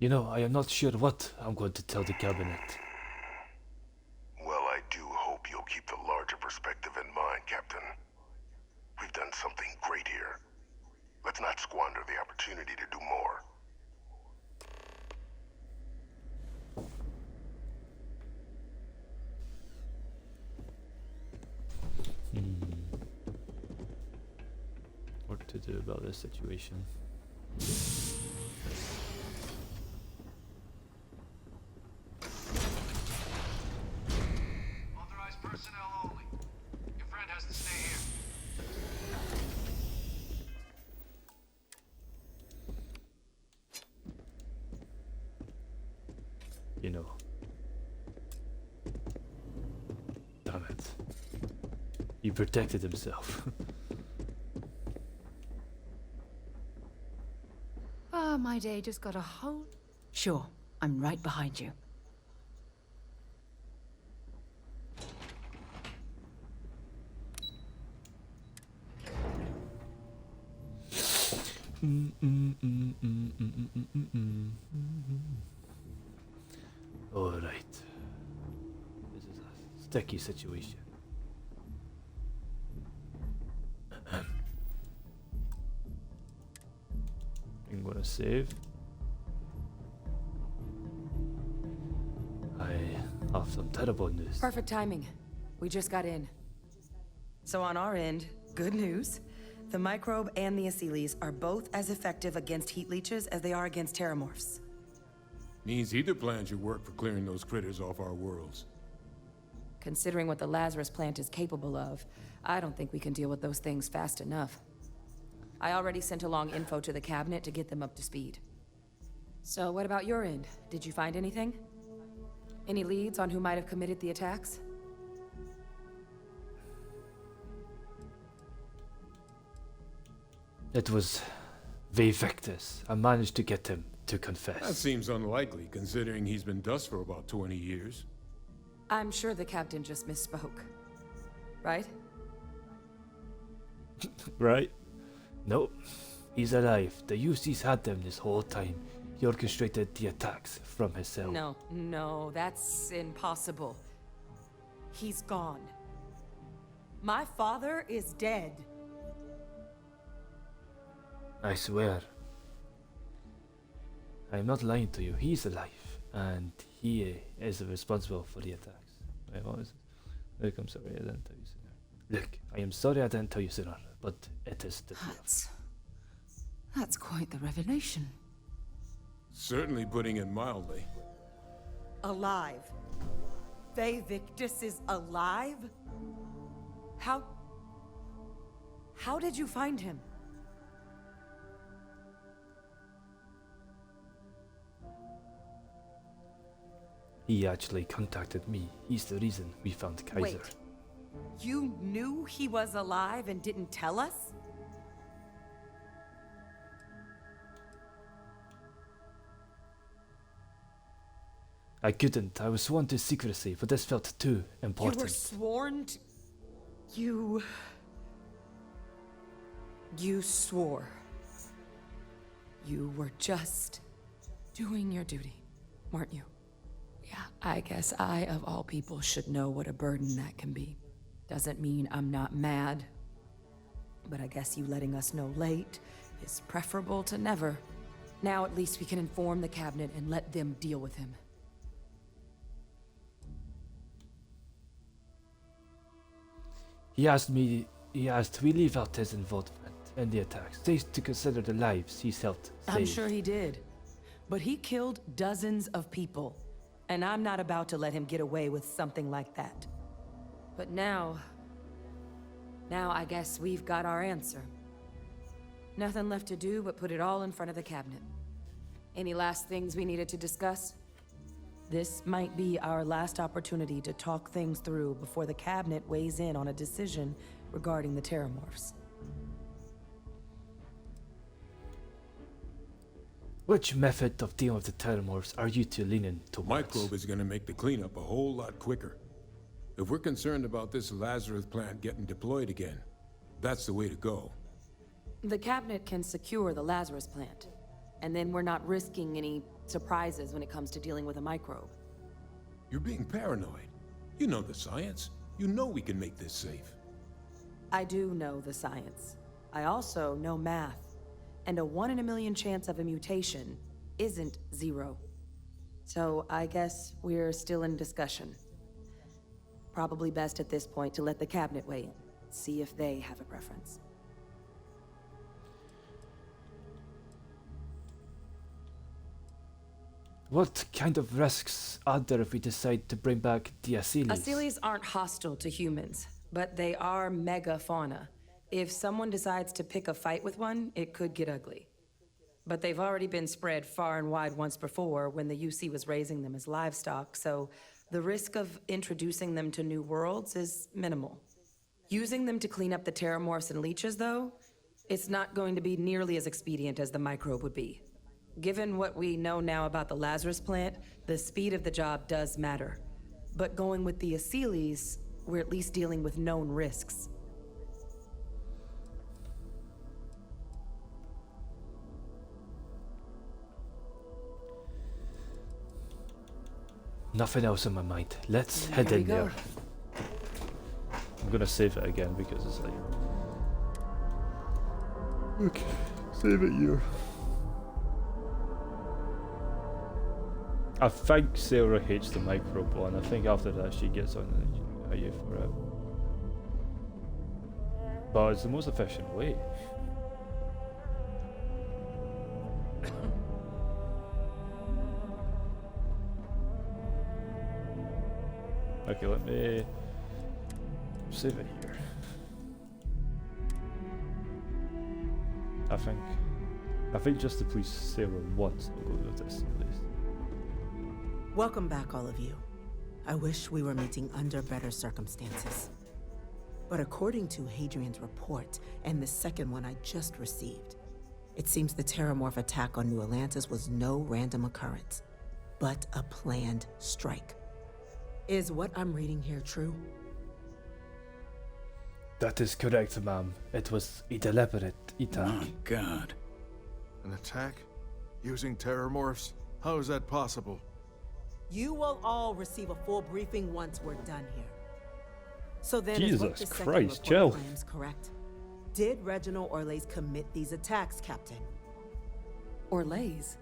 You know, I am not sure what I'm going to tell the Cabinet. Well, I do hope you'll keep the larger perspective in mind, Captain. We've done something great here. Let's not squander the opportunity to do more. What to do about this situation? Authorized personnel only. Your friend has to stay here. You know. Damn it. He protected himself. My day just got a whole... Sure, I'm right behind you. All right. This is a sticky situation. I'm gonna save. I have some terrible news. Perfect timing. We just got in. So on our end, good news. The microbe and the Asylees are both as effective against heat leeches as they are against terrormorphs. Means either plans your work for clearing those critters off our worlds. Considering what the Lazarus plant is capable of, I don't think we can deal with those things fast enough. I already sent along info to the Cabinet to get them up to speed. So what about your end? Did you find anything? Any leads on who might have committed the attacks? It was Vivectus. I managed to get him to confess. That seems unlikely, considering he's been dust for about 20 years. I'm sure the captain just misspoke. Right? Right? Nope. He's alive. The UC's had them this whole time. He orchestrated the attacks from his cell. No, that's impossible. He's gone. My father is dead. I swear. I'm not lying to you. He's alive. And he is responsible for the attacks. Wait, what was it? There comes sorry, I didn't tell you sooner. Look, I am sorry I didn't tell you sooner, but it is the truth. That's quite the revelation. Certainly putting it mildly. Alive. Faye Victus is alive? How did you find him? He actually contacted me. He's the reason we found Kaiser. Wait. You knew he was alive and didn't tell us? I couldn't. I was sworn to secrecy, but this felt too important. You were sworn to... You swore. You were just doing your duty, weren't you? Yeah, I guess I, of all people, should know what a burden that can be. Doesn't mean I'm not mad. But I guess you letting us know late is preferable to never. Now at least we can inform the cabinet and let them deal with him. He asked we leave out his involvement in the attacks, just to consider the lives he's helped save. I'm sure he did. But he killed dozens of people. And I'm not about to let him get away with something like that. But now I guess we've got our answer. Nothing left to do but put it all in front of the cabinet. Any last things we needed to discuss? This might be our last opportunity to talk things through before the cabinet weighs in on a decision regarding the Terrormorphs. Which method of dealing with the Terrormorphs are you two leaning towards? Microbe is gonna make the cleanup a whole lot quicker. If we're concerned about this Lazarus plant getting deployed again, that's the way to go. The cabinet can secure the Lazarus plant, and then we're not risking any surprises when it comes to dealing with a microbe. You're being paranoid. You know the science. You know we can make this safe. I do know the science. I also know math. And a 1 in a million chance of a mutation isn't 0. So I guess we're still in discussion. Probably best at this point to let the cabinet weigh in, see if they have a preference. What kind of risks are there if we decide to bring back the Asylees? Asylees aren't hostile to humans, but they are megafauna. If someone decides to pick a fight with one, it could get ugly. But they've already been spread far and wide once before when the UC was raising them as livestock, so the risk of introducing them to new worlds is minimal. Using them to clean up the Terrormorphs and leeches, though, it's not going to be nearly as expedient as the microbe would be. Given what we know now about the Lazarus plant, the speed of the job does matter. But going with the Asylees, we're at least dealing with known risks. Nothing else in my mind. Let's head in there. I'm gonna save it again because it's like... Okay, save it here. I think Sarah hates the microbe one. I think after that she gets on you for it. But it's the most efficient way. Okay, let me save it here. I think just to please Sarah once I'll go with this at least. Welcome back, all of you. I wish we were meeting under better circumstances. But according to Hadrian's report, and the second one I just received, it seems the Terrormorph attack on New Atlantis was no random occurrence, but a planned strike. Is what I'm reading here true? That is correct, ma'am. It was a deliberate attack. My God. An attack? Using Terrormorphs? How is that possible? You will all receive a full briefing once we're done here. So then, Jesus is what this second Christ, report chill. claims correct? Did Reginald Orlays commit these attacks, Captain? Orlays?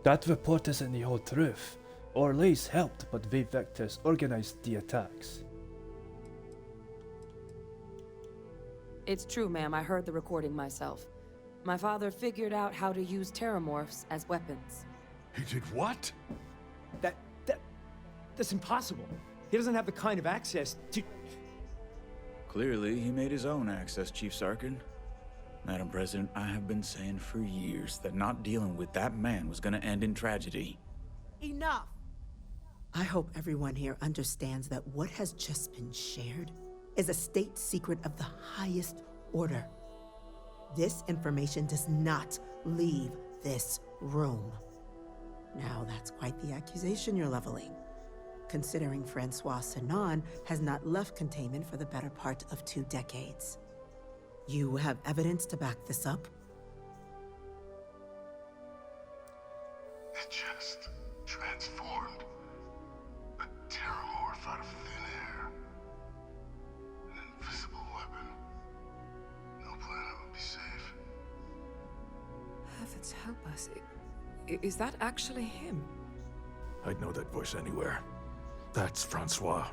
That report isn't the whole truth. Orleans helped, but Vivectus organized the attacks. It's true, ma'am. I heard the recording myself. My father figured out how to use Terrormorphs as weapons. He did what? That's impossible. He doesn't have the kind of access to... Clearly, he made his own access, Chief Sarkin. Madam President, I have been saying for years that not dealing with that man was gonna end in tragedy. Enough! I hope everyone here understands that what has just been shared is a state secret of the highest order. This information does not leave this room. Now, that's quite the accusation you're leveling, considering Francois Sinon has not left containment for the better part of 2 decades. You have evidence to back this up? It just transformed a Terrormorph out of thin air. An invisible weapon. No planet would be safe. Heavens help us. Is that actually him? I'd know that voice anywhere. That's Francois.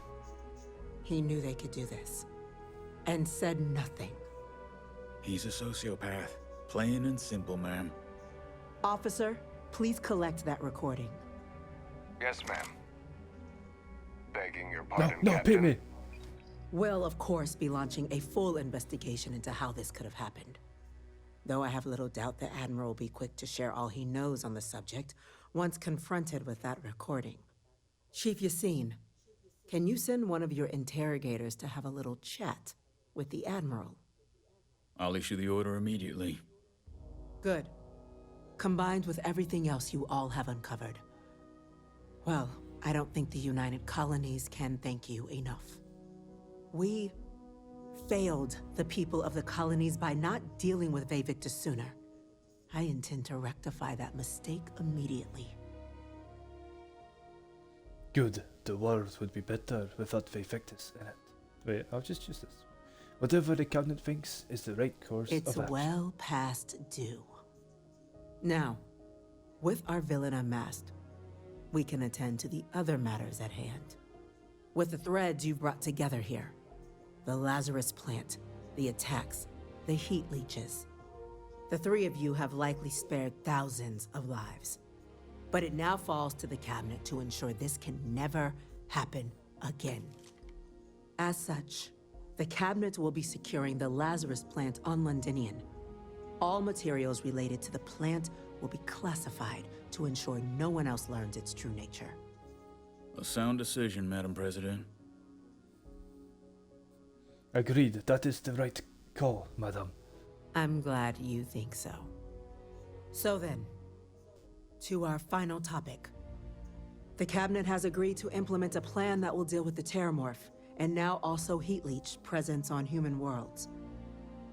He knew they could do this, and said nothing. He's a sociopath. Plain and simple, ma'am. Officer, please collect that recording. Yes, ma'am. Begging your pardon, No, Captain. pick me. We'll, of course, be launching a full investigation into how this could have happened. Though I have little doubt the Admiral will be quick to share all he knows on the subject once confronted with that recording. Chief Yassine, can you send one of your interrogators to have a little chat with the Admiral? I'll issue the order immediately. Good. Combined with everything else you all have uncovered. Well, I don't think the United Colonies can thank you enough. We failed the people of the colonies by not dealing with Vivictus sooner. I intend to rectify that mistake immediately. Good. The world would be better without Vivectus in it. Wait, I'll just use this. Whatever the cabinet thinks is the right course It's of action. well past due. Now, with our villain unmasked, we can attend to the other matters at hand. With the threads you've brought together here, the Lazarus plant, the attacks, the heat leeches, the 3 of you have likely spared thousands of lives. But it now falls to the cabinet to ensure this can never happen again. As such, the cabinet will be securing the Lazarus plant on Londinian. All materials related to the plant will be classified to ensure no one else learns its true nature. A sound decision, Madam President. Agreed. That is the right call, madam. I'm glad you think so. So then, to our final topic. The cabinet has agreed to implement a plan that will deal with the Terrormorph, and now also Heat Leech presence on human worlds.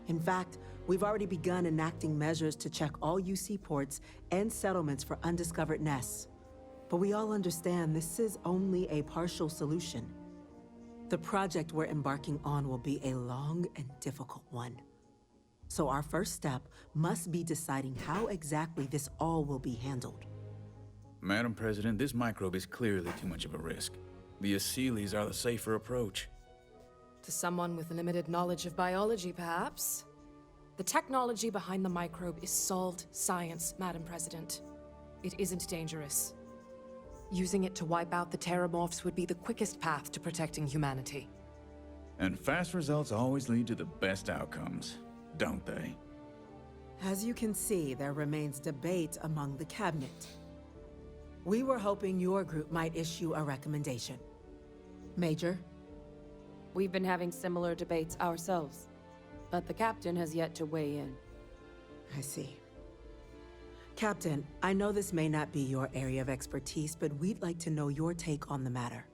In fact, we've already begun enacting measures to check all UC ports and settlements for undiscovered nests. But we all understand this is only a partial solution. The project we're embarking on will be a long and difficult one. So our first step must be deciding how exactly this all will be handled. Madam President, this microbe is clearly too much of a risk. The Aseles are the safer approach. To someone with limited knowledge of biology, perhaps? The technology behind the microbe is solved science, Madam President. It isn't dangerous. Using it to wipe out the Terrormorphs would be the quickest path to protecting humanity. And fast results always lead to the best outcomes, don't they? As you can see, there remains debate among the cabinet. We were hoping your group might issue a recommendation. Major? We've been having similar debates ourselves, but the captain has yet to weigh in. I see. Captain, I know this may not be your area of expertise, but we'd like to know your take on the matter.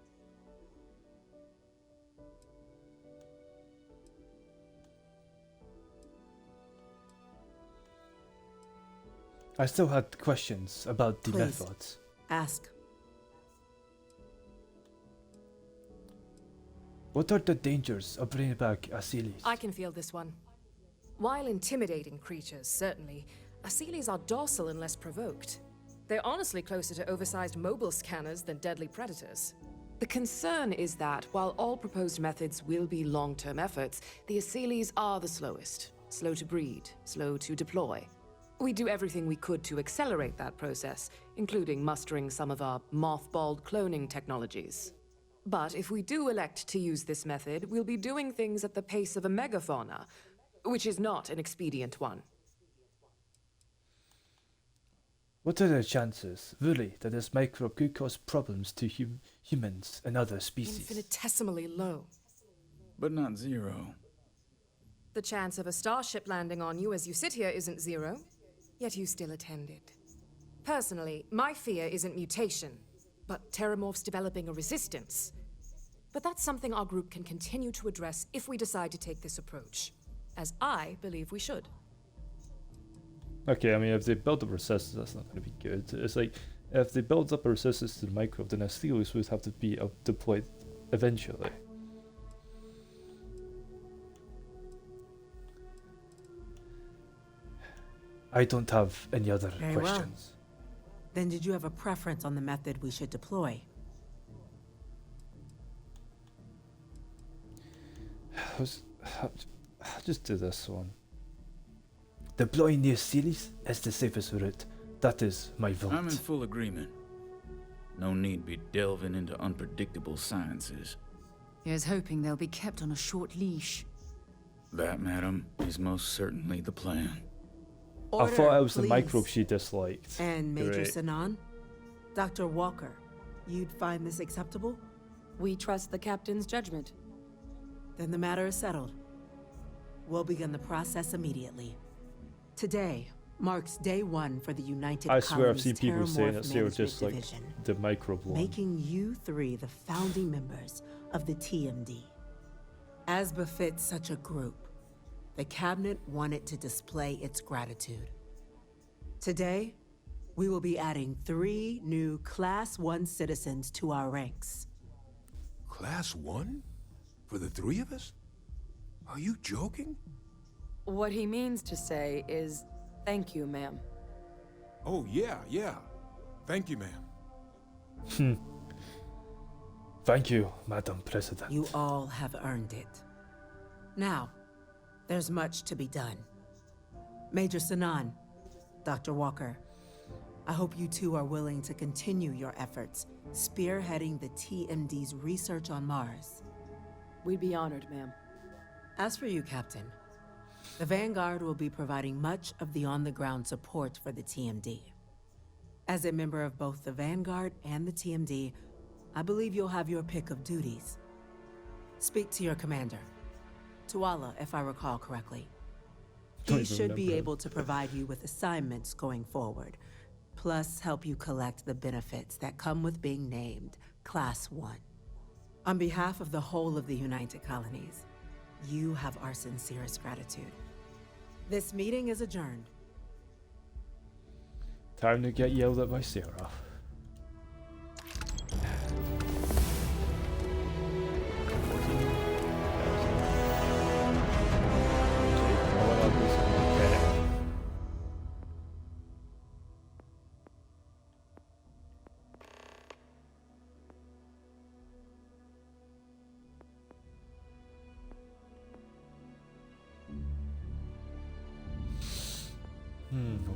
I still had questions about the Please. methods. Ask. What are the dangers of bringing back Aseles? I can feel this one. While intimidating creatures, certainly, Aseles are docile unless provoked. They're honestly closer to oversized mobile scanners than deadly predators. The concern is that, while all proposed methods will be long-term efforts, the Aseles are the slowest. Slow to breed, slow to deploy. We do everything we could to accelerate that process, including mustering some of our mothballed cloning technologies. But if we do elect to use this method, we'll be doing things at the pace of a megafauna, which is not an expedient one. What are the chances, really, that this microbe could cause problems to humans and other species? Infinitesimally low. But not zero. The chance of a starship landing on you as you sit here isn't zero, yet you still attended. Personally, my fear isn't mutation, but Terrormorphs developing a resistance. But that's something our group can continue to address if we decide to take this approach, as I believe we should. Okay, I mean, if they build up resistance, that's not going to be good. It's like, if they build up a resistance to the microbe, then Astelos would have to be deployed eventually. I don't have any other Very questions. Well. Then did you have a preference on the method we should deploy? I'll just do this one. Deploying the Aseles is the safest route. That is my vote. I'm in full agreement. No need be delving into unpredictable sciences. Here's hoping they'll be kept on a short leash. That, madam, is most certainly the plan. Order, I thought it was please. the microbe she disliked. And Major Great. Sanan? Dr. Walker, you'd find this acceptable? We trust the captain's judgment. Then the matter is settled. We'll begin the process immediately. Today marks day one for the United I swear I've Colonies seen people saying Terrormorph that they were Management just like Division, the microbe one. making you three the founding members of the TMD. As befits such a group, the cabinet wanted to display its gratitude. Today, we will be adding 3 new Class 1 citizens to our ranks. Class 1? For the 3 of us? Are you joking? What he means to say is, thank you, ma'am. Oh, yeah. Thank you, ma'am. Thank you, Madam President. You all have earned it. Now, there's much to be done. Major Sanan, Dr. Walker, I hope you two are willing to continue your efforts, spearheading the TMD's research on Mars. We'd be honored, ma'am. As for you, Captain, the Vanguard will be providing much of the on-the-ground support for the TMD. As a member of both the Vanguard and the TMD, I believe you'll have your pick of duties. Speak to your commander, Tuala, if I recall correctly. Don't He even should be remember. able to provide you with assignments going forward, plus help you collect the benefits that come with being named Class 1. On behalf of the whole of the United Colonies, you have our sincerest gratitude. This meeting is adjourned. Time to get yelled at by Sarah.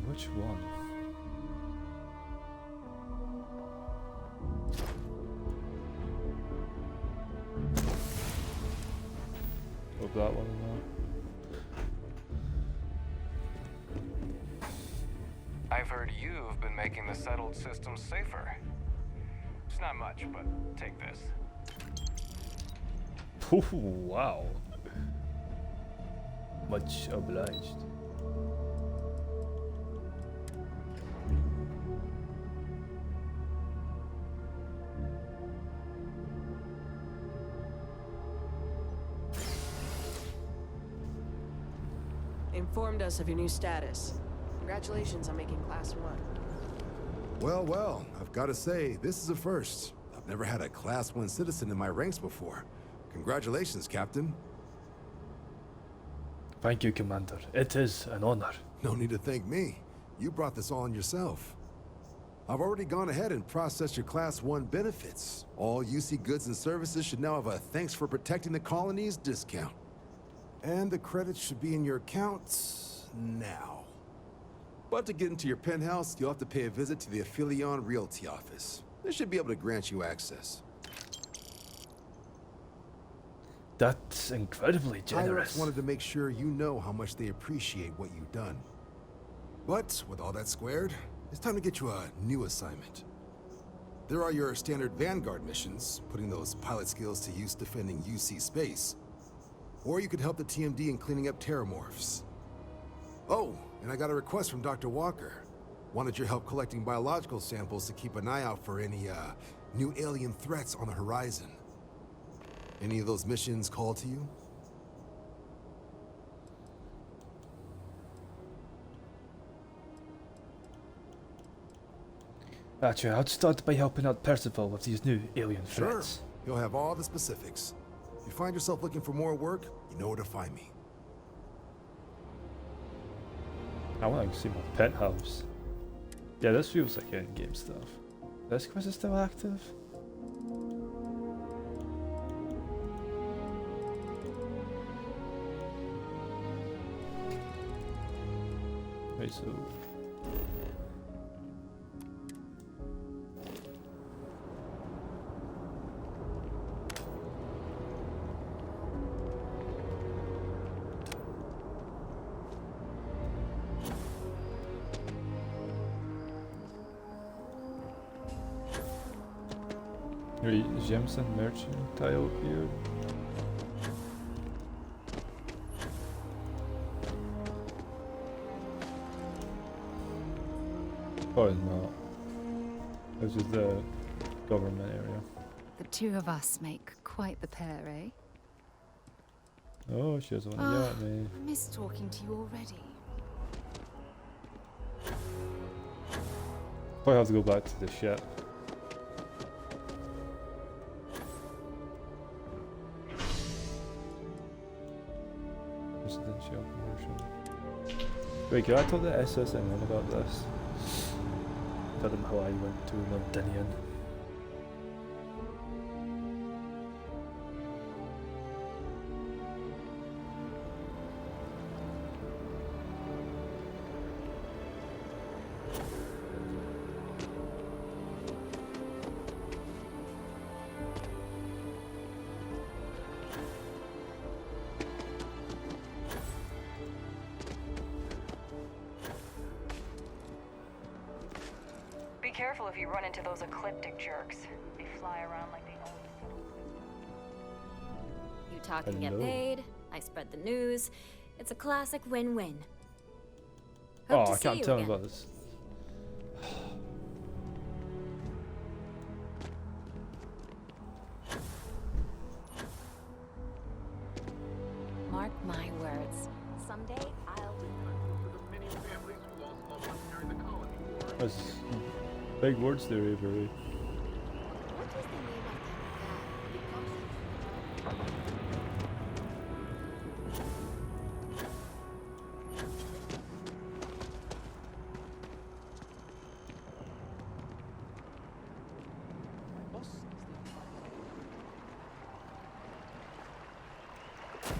Which one? Oh, that one I've heard you've been making the settled system safer. It's not much, but take this. Oh, wow. Much obliged. Informed us of your new status. Congratulations on making Class 1. Well, I've got to say, this is a first. I've never had a Class 1 citizen in my ranks before. Congratulations, Captain. Thank you, Commander. It is an honor. No need to thank me. You brought this all on yourself. I've already gone ahead and processed your Class 1 benefits. All UC goods and services should now have a thanks for protecting the colonies discount. And the credits should be in your accounts now. But to get into your penthouse, you'll have to pay a visit to the Aphelion Realty office. They should be able to grant you access. That's incredibly generous. Higher-ups wanted to make sure you know how much they appreciate what you've done. But with all that squared, it's time to get you a new assignment. There are your standard Vanguard missions, putting those pilot skills to use defending UC space. Or you could help the TMD in cleaning up Terrormorphs. Oh, and I got a request from Dr. Walker. Wanted your help collecting biological samples to keep an eye out for any, new alien threats on the horizon. Any of those missions call to you? Actually, I'd start by helping out Percival with these new alien threats. Sure. You'll have all the specifics. If you find yourself looking for more work, you know where to find me. I want to see my penthouse. Yeah, this feels like in-game stuff. This quest is still active? Wait, so... Wait, Jameson Mercantile appeared? Probably not. This is the government area. The two of us make quite the pair, eh? Oh, she doesn't want to yell at me. I miss talking to you already. Probably have to go back to the ship. Residential commercial. Wait, can I talk to SSN about this? Tell them how I went to Londinian. Be careful if you run into those ecliptic jerks. They fly around like they own the You talk and get Hello. paid, I spread the news. It's a classic win-win. Oh, Hope to I see can't you tell him again. about this. Mark my words. Someday I'll be That's big words there, Avery.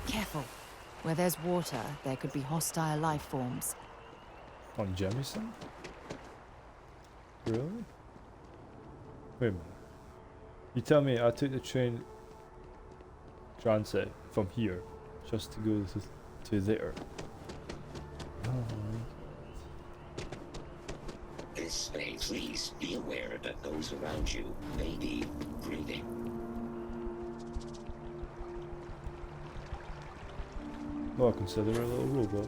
Careful. Where there's water, there could be hostile life forms. On Jemison? Really? Wait a minute. You tell me I took the train transit from here just to go to there. This way, please be aware that those around you may be breathing. Well, I consider her a little robot.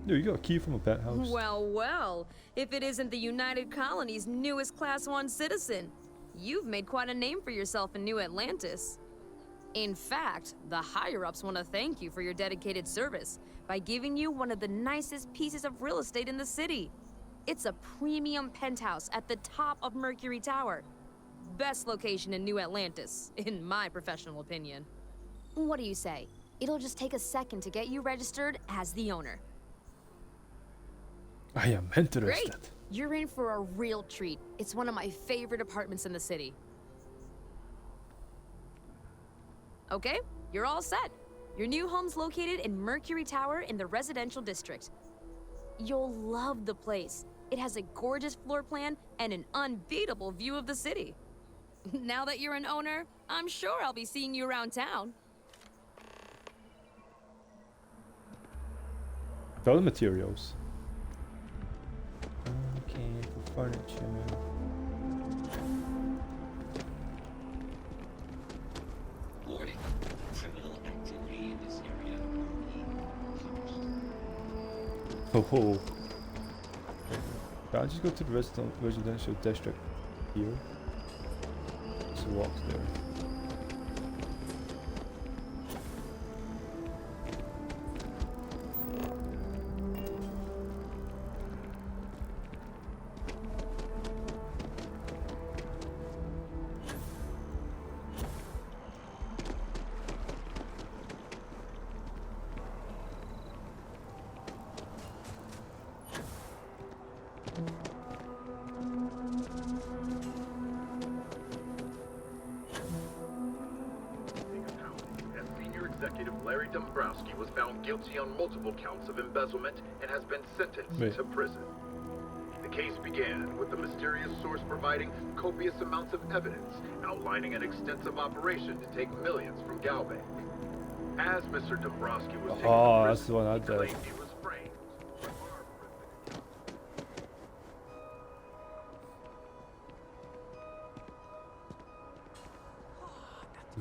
Dude, you got a key from a penthouse. Well, well, if it isn't the United Colony's newest Class 1 citizen, you've made quite a name for yourself in New Atlantis. In fact, the higher-ups want to thank you for your dedicated service by giving you one of the nicest pieces of real estate in the city. It's a premium penthouse at the top of Mercury Tower. Best location in New Atlantis, in my professional opinion. What do you say? It'll just take a second to get you registered as the owner. I am interested. Great! You're in for a real treat. It's one of my favorite apartments in the city. Okay, you're all set. Your new home's located in Mercury Tower in the residential district. You'll love the place. It has a gorgeous floor plan and an unbeatable view of the city. Now that you're an owner, I'm sure I'll be seeing you around town. Building materials. Okay, for furniture. Warning. Criminal activity in this area. Oh. Can I just go to the residential district here? Just walk there. Was found guilty on multiple counts of embezzlement and has been sentenced to prison. The case began with the mysterious source providing copious amounts of evidence, outlining an extensive operation to take millions from Galbank. As Mr. Dombrowski was taken to That's the one I prison, he did. claimed he was framed.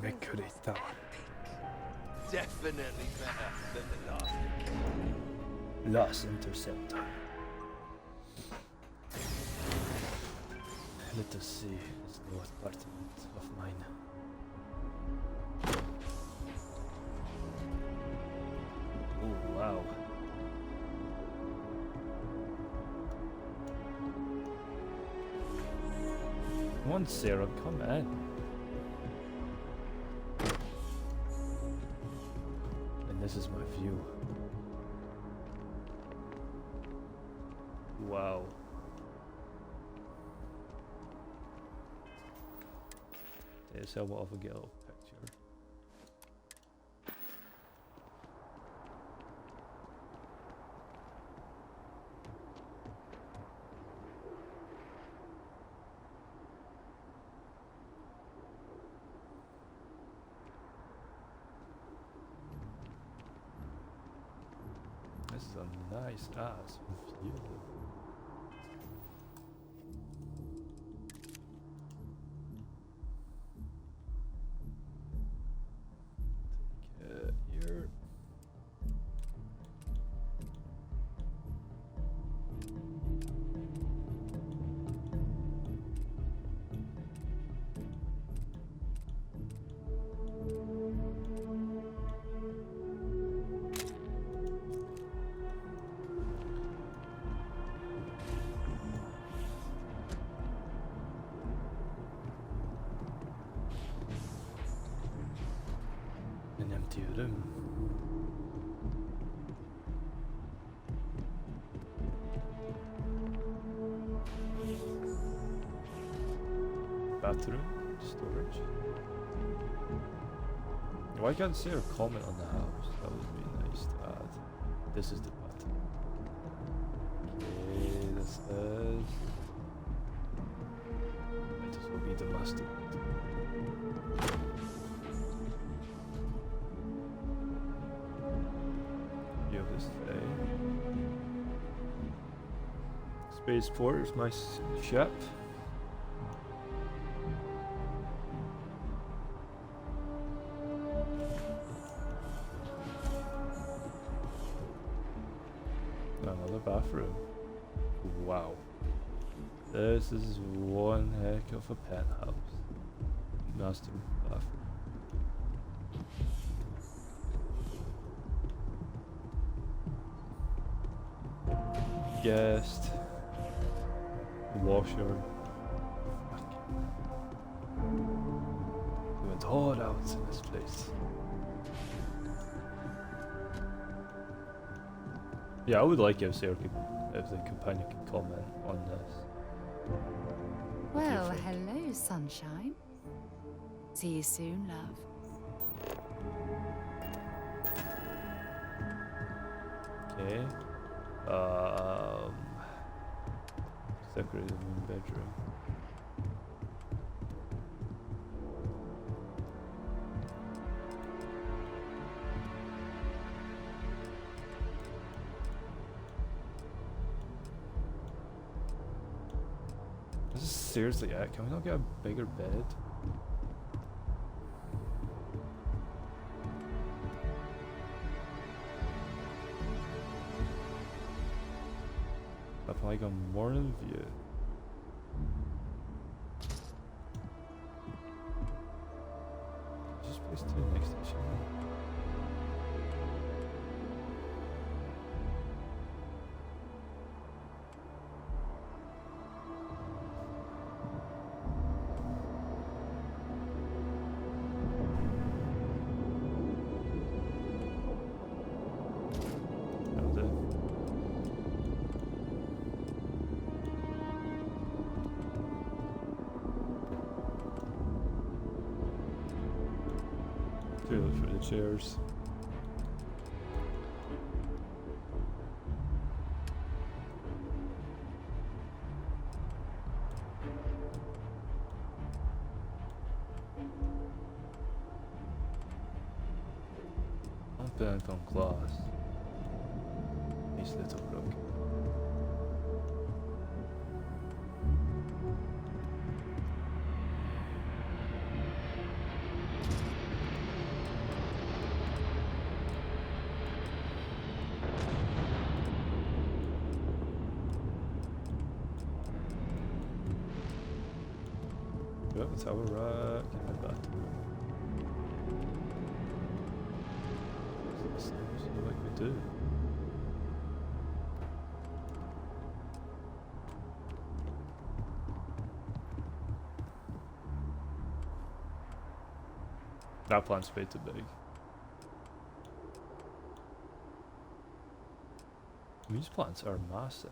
Mercury Tower. Definitely better than the last. Lost Interceptor. Let us see this new apartment of mine. Oh wow. Come on, Sarah, come in. And this is my view. Wow. There's somewhat of a ghetto picture. This is a nice ass view. Here. An empty room. Bathroom, storage. Why can't see a comment on the house? That would be nice to add. This is the bathroom. Okay, this is. Might as well be the master bedroom. You have this thing. Spaceport is my ship. Another bathroom. Wow. This is one heck of a penthouse. Master bathroom. Guest. Washer. We went all out in this place. Yeah, I would like if Sarah could, if the companion could comment on this. Well, hello, sunshine. See you soon, love. Okay. Decorate the main bedroom. This is seriously it. Can we not get a bigger bed? Up like a morning view. Just place two next to each other. For the chairs. Not bad on glass. Nice little brook. Let's have a rack in the bathroom. Seems like we do. That plant's way too big. These plants are massive.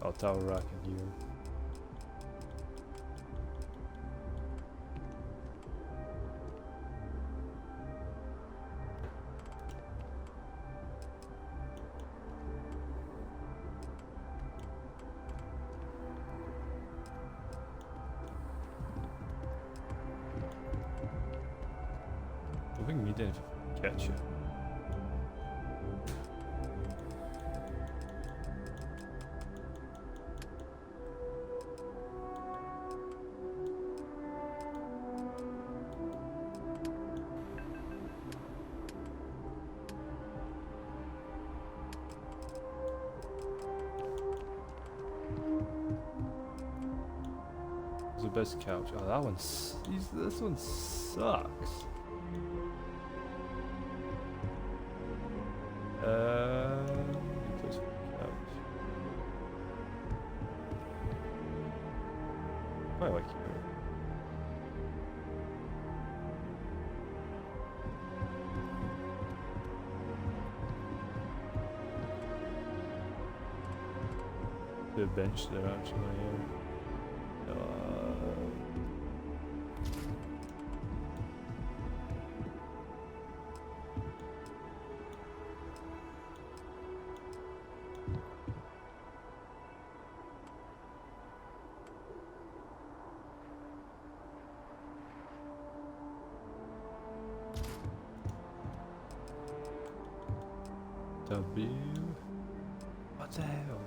I'll tower rack in here. I think we need anything to catch you. The best couch. Oh, that one's. This one sucks. Place for the couch. I like here. The bench there actually. W. What the hell?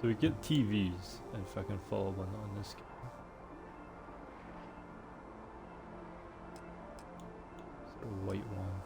So we get TVs, and if I can follow one on this game. Is there a white one?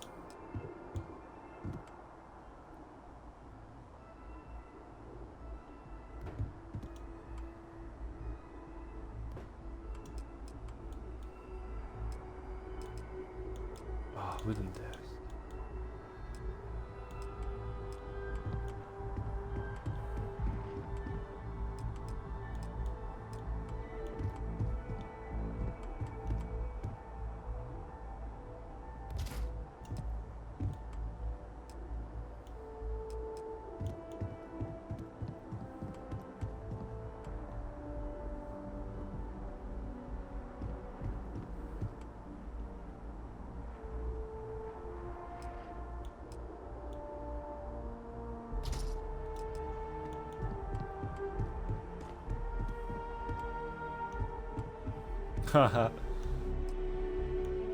At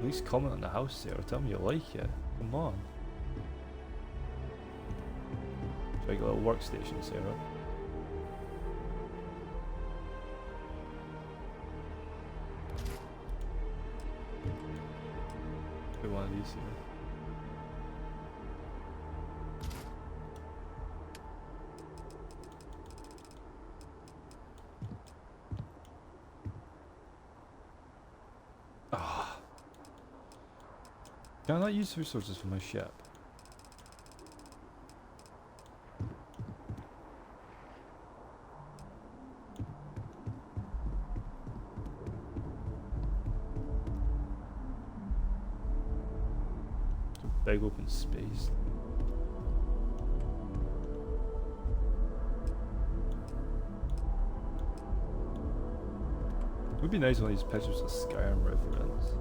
least comment on the house, Sarah. Tell me you like it. Come on. Should I get a little workstation, Sarah? Get one of these here. Can I not use resources for my ship? It's a big open space. It would be nice one of these pictures of Skyrim reference.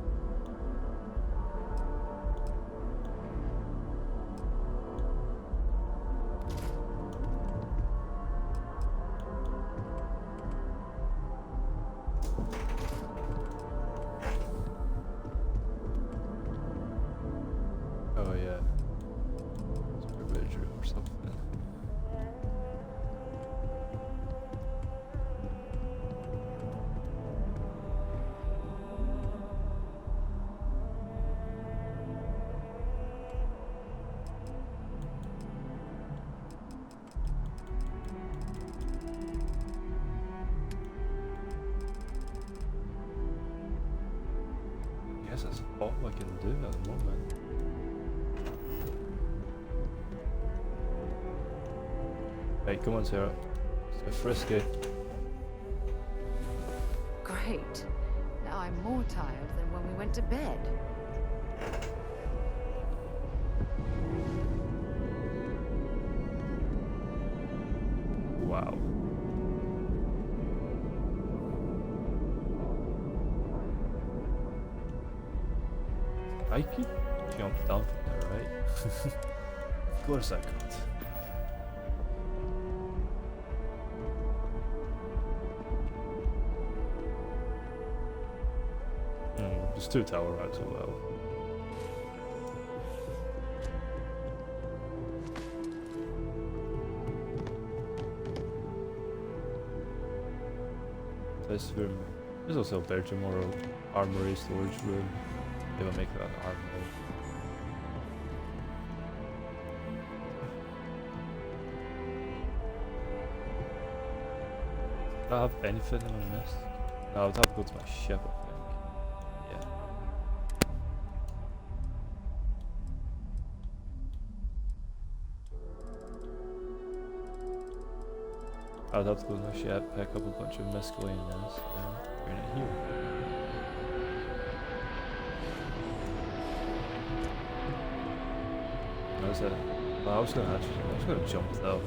Oh yeah, it's a bedroom or something. I guess that's all I can do at the moment. Right, come on, Sarah. Let's get frisky. Great. Now I'm more tired than when we went to bed. Wow. I could jump down from there, right? Of course I could. There's two tower racks as well. This room. There's also a bedroom or an armory storage room. They will make that an armory. Do I have anything on this? No, I would have to go to my ship, I think. Yeah. I would have to go to my ship, pick up a bunch of miscellaneous, and bring it here. That was it. Well, I was gonna jump though.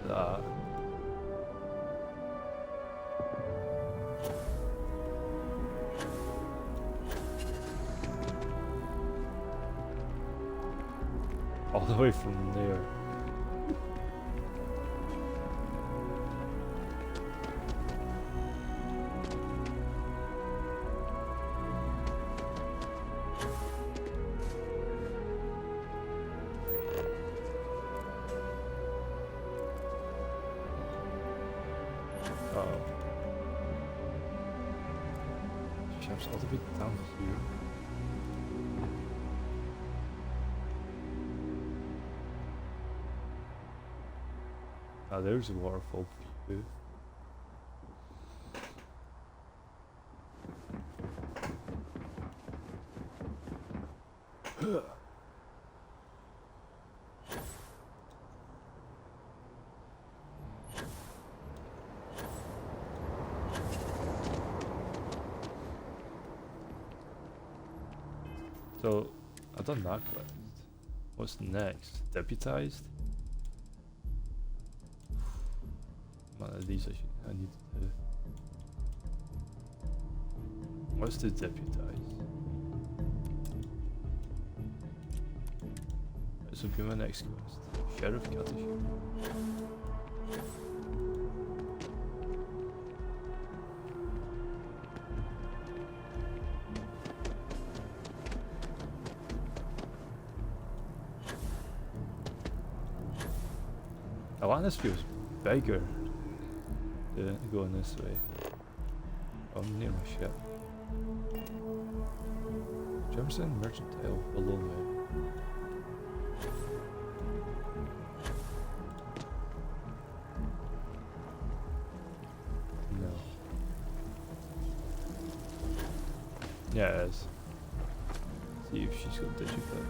That. All the way from there. Ships all the way down here. Ah, there's a waterfall view. So, I've done that quest. What's next? Deputized? One of these I need to do. What's the deputize? This will be my next quest. Sheriff Cuttish. Atlantis feels bigger going this way. Oh, I'm near my ship. Jefferson Mercantile below me. No. Yeah, it is. See if she's got digifix.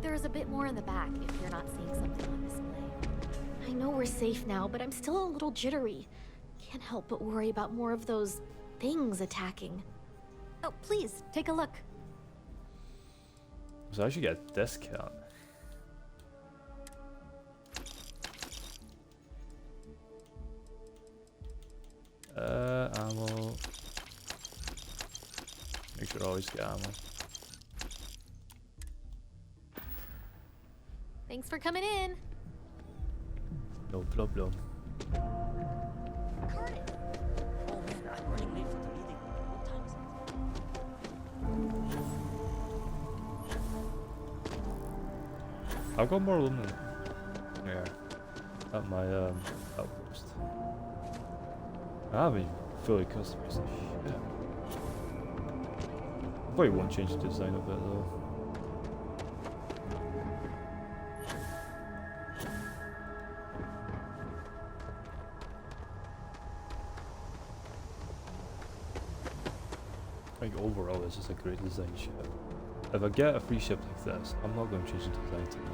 There's a bit more in the back if you're not seeing something on display. I know we're safe now, but I'm still a little jittery. Can't help but worry about more of those things attacking. Oh, please, take a look. So I should get a discount. Ammo. Make sure I always get ammo. Thanks for coming in. No problem. Curtis. Oh man, I'm running late for the meeting. What time is it? I've got more aluminum here at my outpost. I haven't even fully customized this shit. Probably won't change the design of it though. I think overall this is a great design ship. If I get a free ship like this, I'm not going to change the design too much.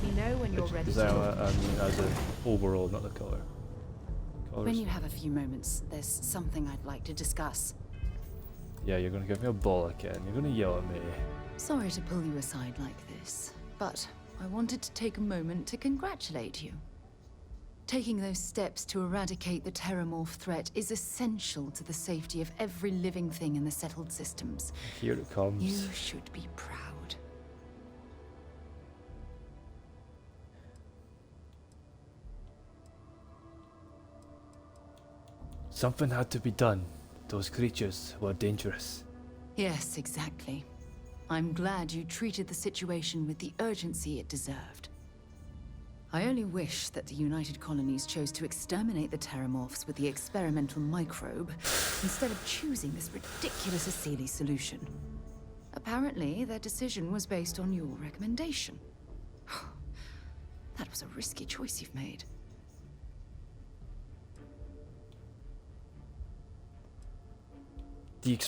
You know when you're ready Design, to... I mean as a overall, not the colour. When you have a few moments, there's something I'd like to discuss. Yeah, you're going to give me a ball again. You're going to yell at me. Sorry to pull you aside like this, but I wanted to take a moment to congratulate you. Taking those steps to eradicate the Terrormorph threat is essential to the safety of every living thing in the settled systems. Here it comes. You should be proud. Something had to be done. Those creatures were dangerous. Yes, exactly. I'm glad you treated the situation with the urgency it deserved. I only wish that the United Colonies chose to exterminate the Terrormorphs with the experimental microbe, instead of choosing this ridiculous Asili solution. Apparently, their decision was based on your recommendation. That was a risky choice you've made. The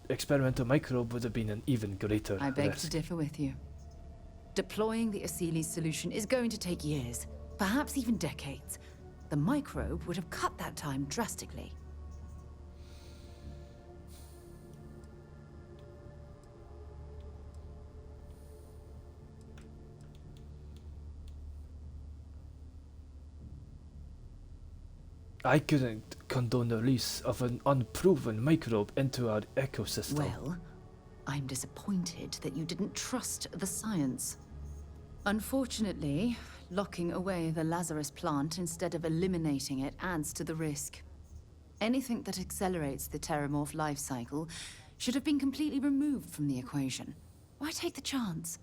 experimental microbe would have been an even greater I beg risk. to differ with you. Deploying the Asili solution is going to take years, perhaps even decades. The microbe would have cut that time drastically. I couldn't condone the release of an unproven microbe into our ecosystem. Well, I'm disappointed that you didn't trust the science. Unfortunately, locking away the Lazarus plant instead of eliminating it adds to the risk. Anything that accelerates the Terrormorph life cycle should have been completely removed from the equation. Why take the chance?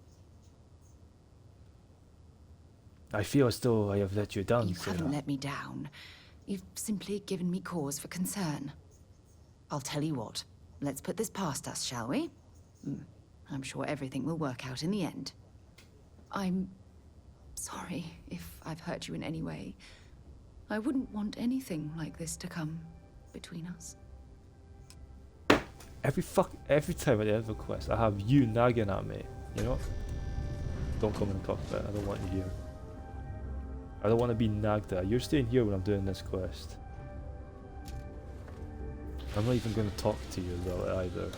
I feel as though I have let you down, You Sarah. haven't let me down. You've simply given me cause for concern. I'll tell you what. Let's put this past us, shall we? I'm sure everything will work out in the end. I'm sorry if I've hurt you in any way. I wouldn't want anything like this to come between us. Every time at the end of a quest, I have you nagging at me. You know what? Don't come in the cockpit. I don't want you here. I don't want to be nagged at. You're staying here when I'm doing this quest. I'm not even going to talk to you about it either.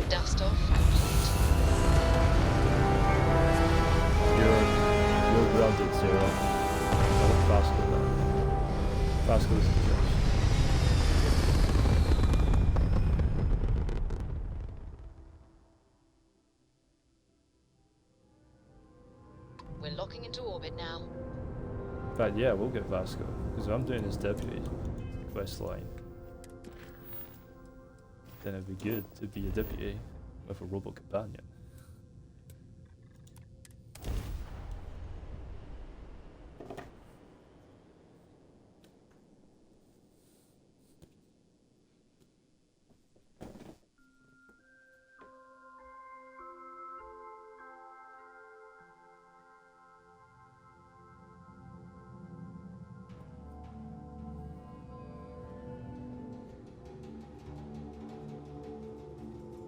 Dust off. You're grounded, Sarah. I want Vasco now. Vasco's in charge. We're locking into orbit now. In fact, yeah, we'll get Vasco, because I'm doing his deputy. quest line, then it'd be good to be a deputy with a robot companion.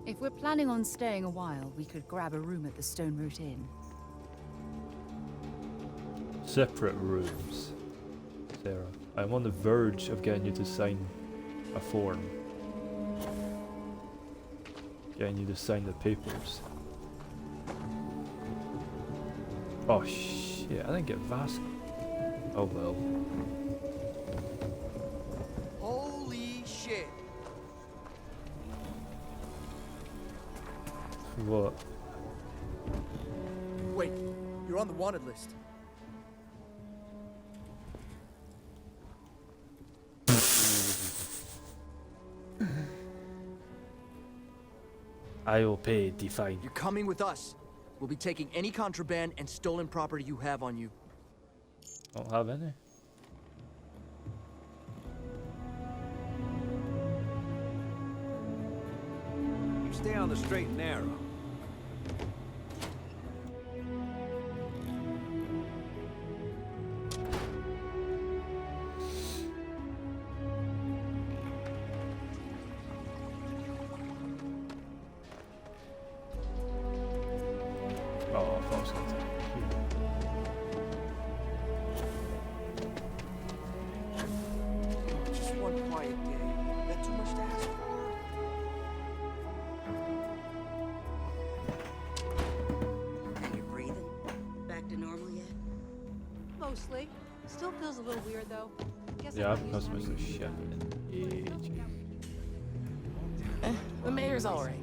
If we're planning on staying a while, we could grab a room at the Stone Root Inn. Separate rooms. Sarah, I'm on the verge of getting you to sign a form. Getting you to sign the papers. Oh shit, I didn't get Vasco. Oh well. Holy shit. What? Wait, you're on the wanted list. I will pay the fine. You're coming with us. We'll be taking any contraband and stolen property you have on you. Don't have any. You stay on the straight and narrow. Oh, I was gonna take Just one quiet day. That's too much to ask for. You breathing? Back to normal yet? Mostly. Still feels a little weird though. Guess yeah, I'm I've not used customised to the shit in ages. The mayor's alright.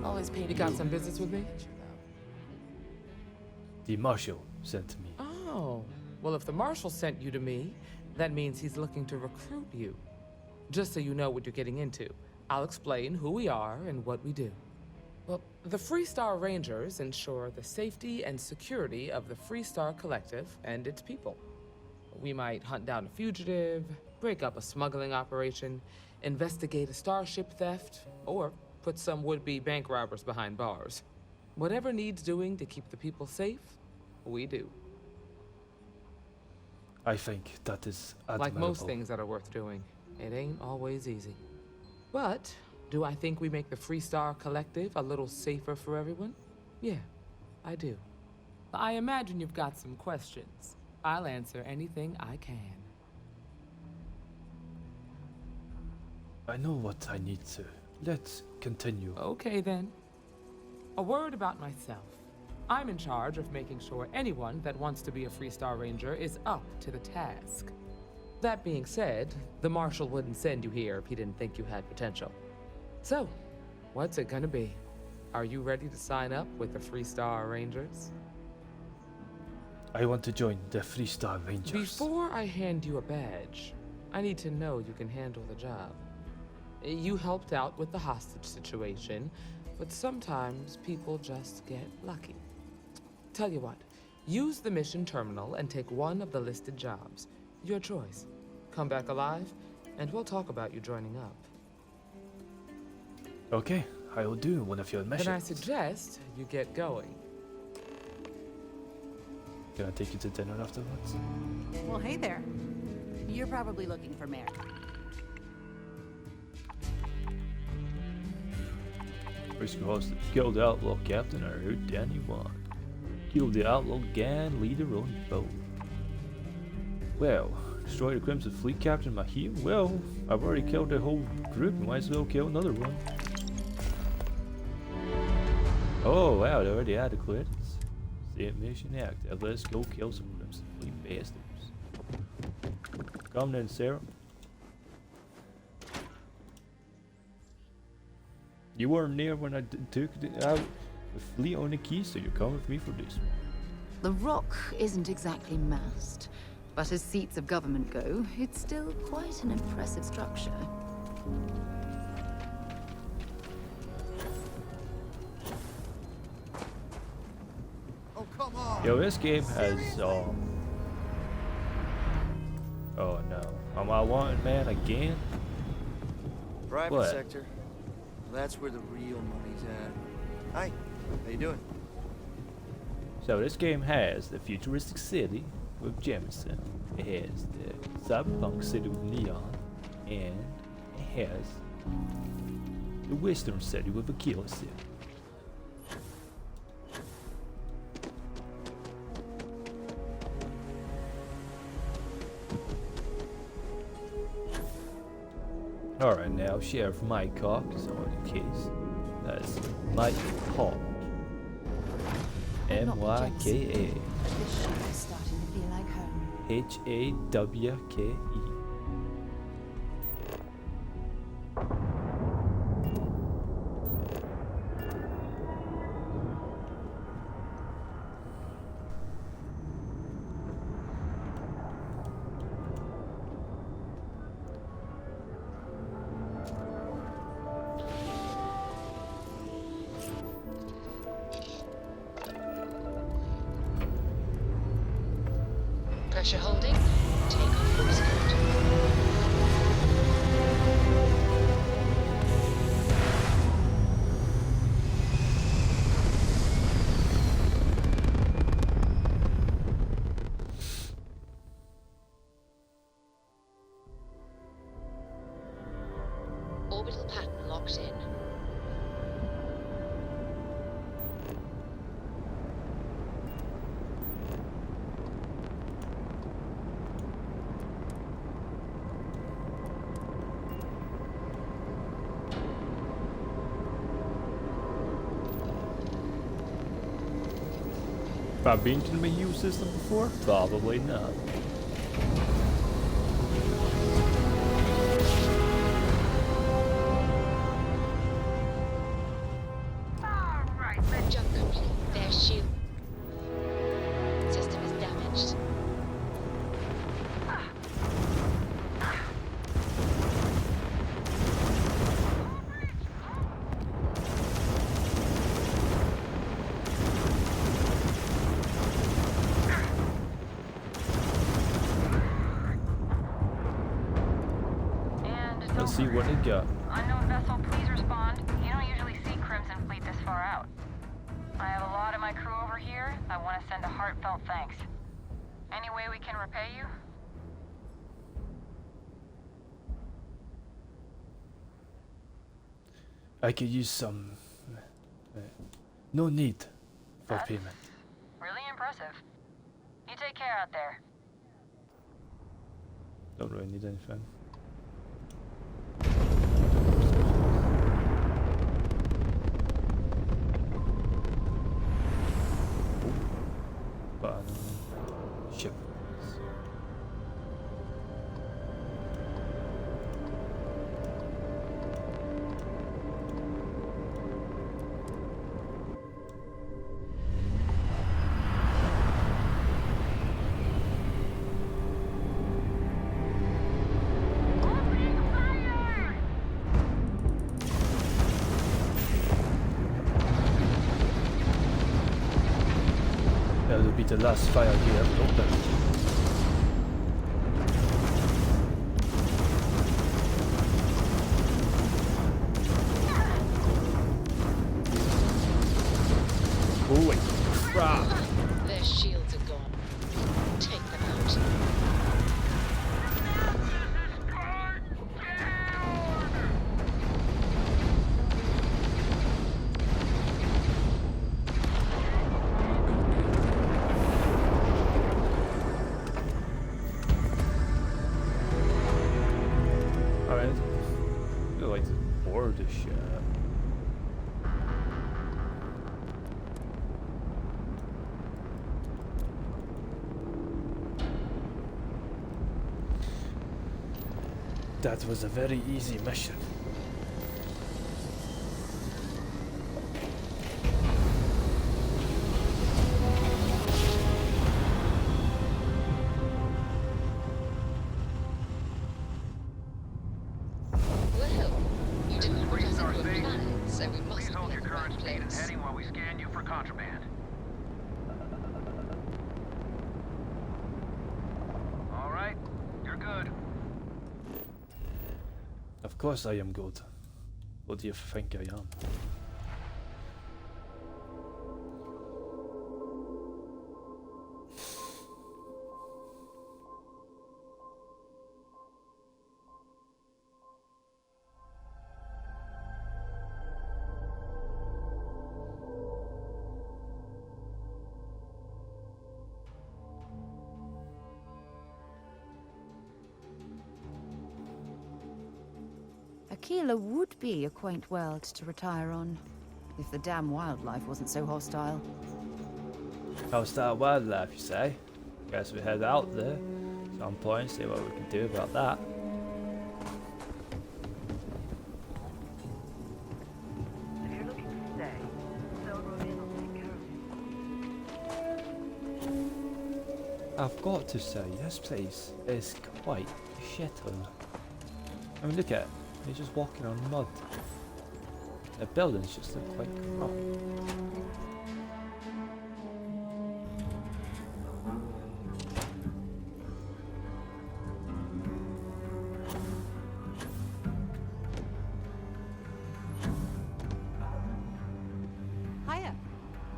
Always paid to got some visits with me. The marshal sent me. Oh, well, if the marshal sent you to me, that means he's looking to recruit you. Just so you know what you're getting into, I'll explain who we are and what we do. Well, the Freestar Rangers ensure the safety and security of the Freestar Collective and its people. We might hunt down a fugitive, break up a smuggling operation, investigate a starship theft, or put some would-be bank robbers behind bars. Whatever needs doing to keep the people safe, we do. I think that is admirable. Like most things that are worth doing, it ain't always easy. But do I think we make the Freestar Collective a little safer for everyone? Yeah, I do. I imagine you've got some questions. I'll answer anything I can. I know what I need to. Let's continue. Okay then. A word about myself. I'm in charge of making sure anyone that wants to be a Freestar Ranger is up to the task. That being said, the Marshal wouldn't send you here if he didn't think you had potential. So, what's it gonna be? Are you ready to sign up with the Freestar Rangers? I want to join the Freestar Rangers. Before I hand you a badge, I need to know you can handle the job. You helped out with the hostage situation, but sometimes people just get lucky. Tell you what, use the mission terminal and take one of the listed jobs. Your choice. Come back alive, and we'll talk about you joining up. Okay, I will do one of your missions. Then I suggest you get going. Can I take you to dinner afterwards? Well, hey there. You're probably looking for Mary. Risky hostage. Kill the outlaw captain or who Danny want. Kill the outlaw gang leader on boat. Well, destroy the Crimson Fleet captain Mahir? Well, I've already killed the whole group, might as well kill another one. Oh wow, they already had the credits. Same mission active. Let's go kill some Crimson Fleet bastards. Come then, Sarah. You weren't there when I took out the fleet on the key, so you're coming with me for this one. The rock isn't exactly masked, But as seats of government go, it's still quite an impressive structure. Oh, come on! Yo, this game has, oh no. Am I wanting man again? Private What? sector. That's where the real money's at. Hi, how you doing? So this game has the futuristic city with Jameson. It has the cyberpunk city with Leon. And it has the western city with Aquila City. Alright, now Sheriff Mike Hawk is on the case. That's Mike Hawk. M-Y-K-A. This ship is starting to feel like home. H-A-W-K-E. Pressure holding. Take off voice code. Orbital pattern locked in. Have I been to the MU system before? Probably not. Jump complete. Their shield. System is damaged. Let's see what they got. Unknown vessel, please respond. You don't usually see Crimson Fleet this far out. I have a lot of my crew over here. I want to send a heartfelt thanks. Any way we can repay you? I could use some... no need for payment. Really impressive. You take care out there. Don't really need anything. But ship. That will be the last fire you ever opened. Holy crap! Their shields are gone. Take them out. Alright. I feel like to board this shit. That was a very easy mission. course I am good. What do you think I am? Aquila would be a quaint world to retire on, if the damn wildlife wasn't so hostile. Hostile wildlife, you say? Guess we head out there some point, see what we can do about that. If you're looking to stay, Railroad Inn will take care of you. I've got to say, this place is quite a shithole. I mean, look at it. He's just walking on mud. The buildings just look like crap. Hiya.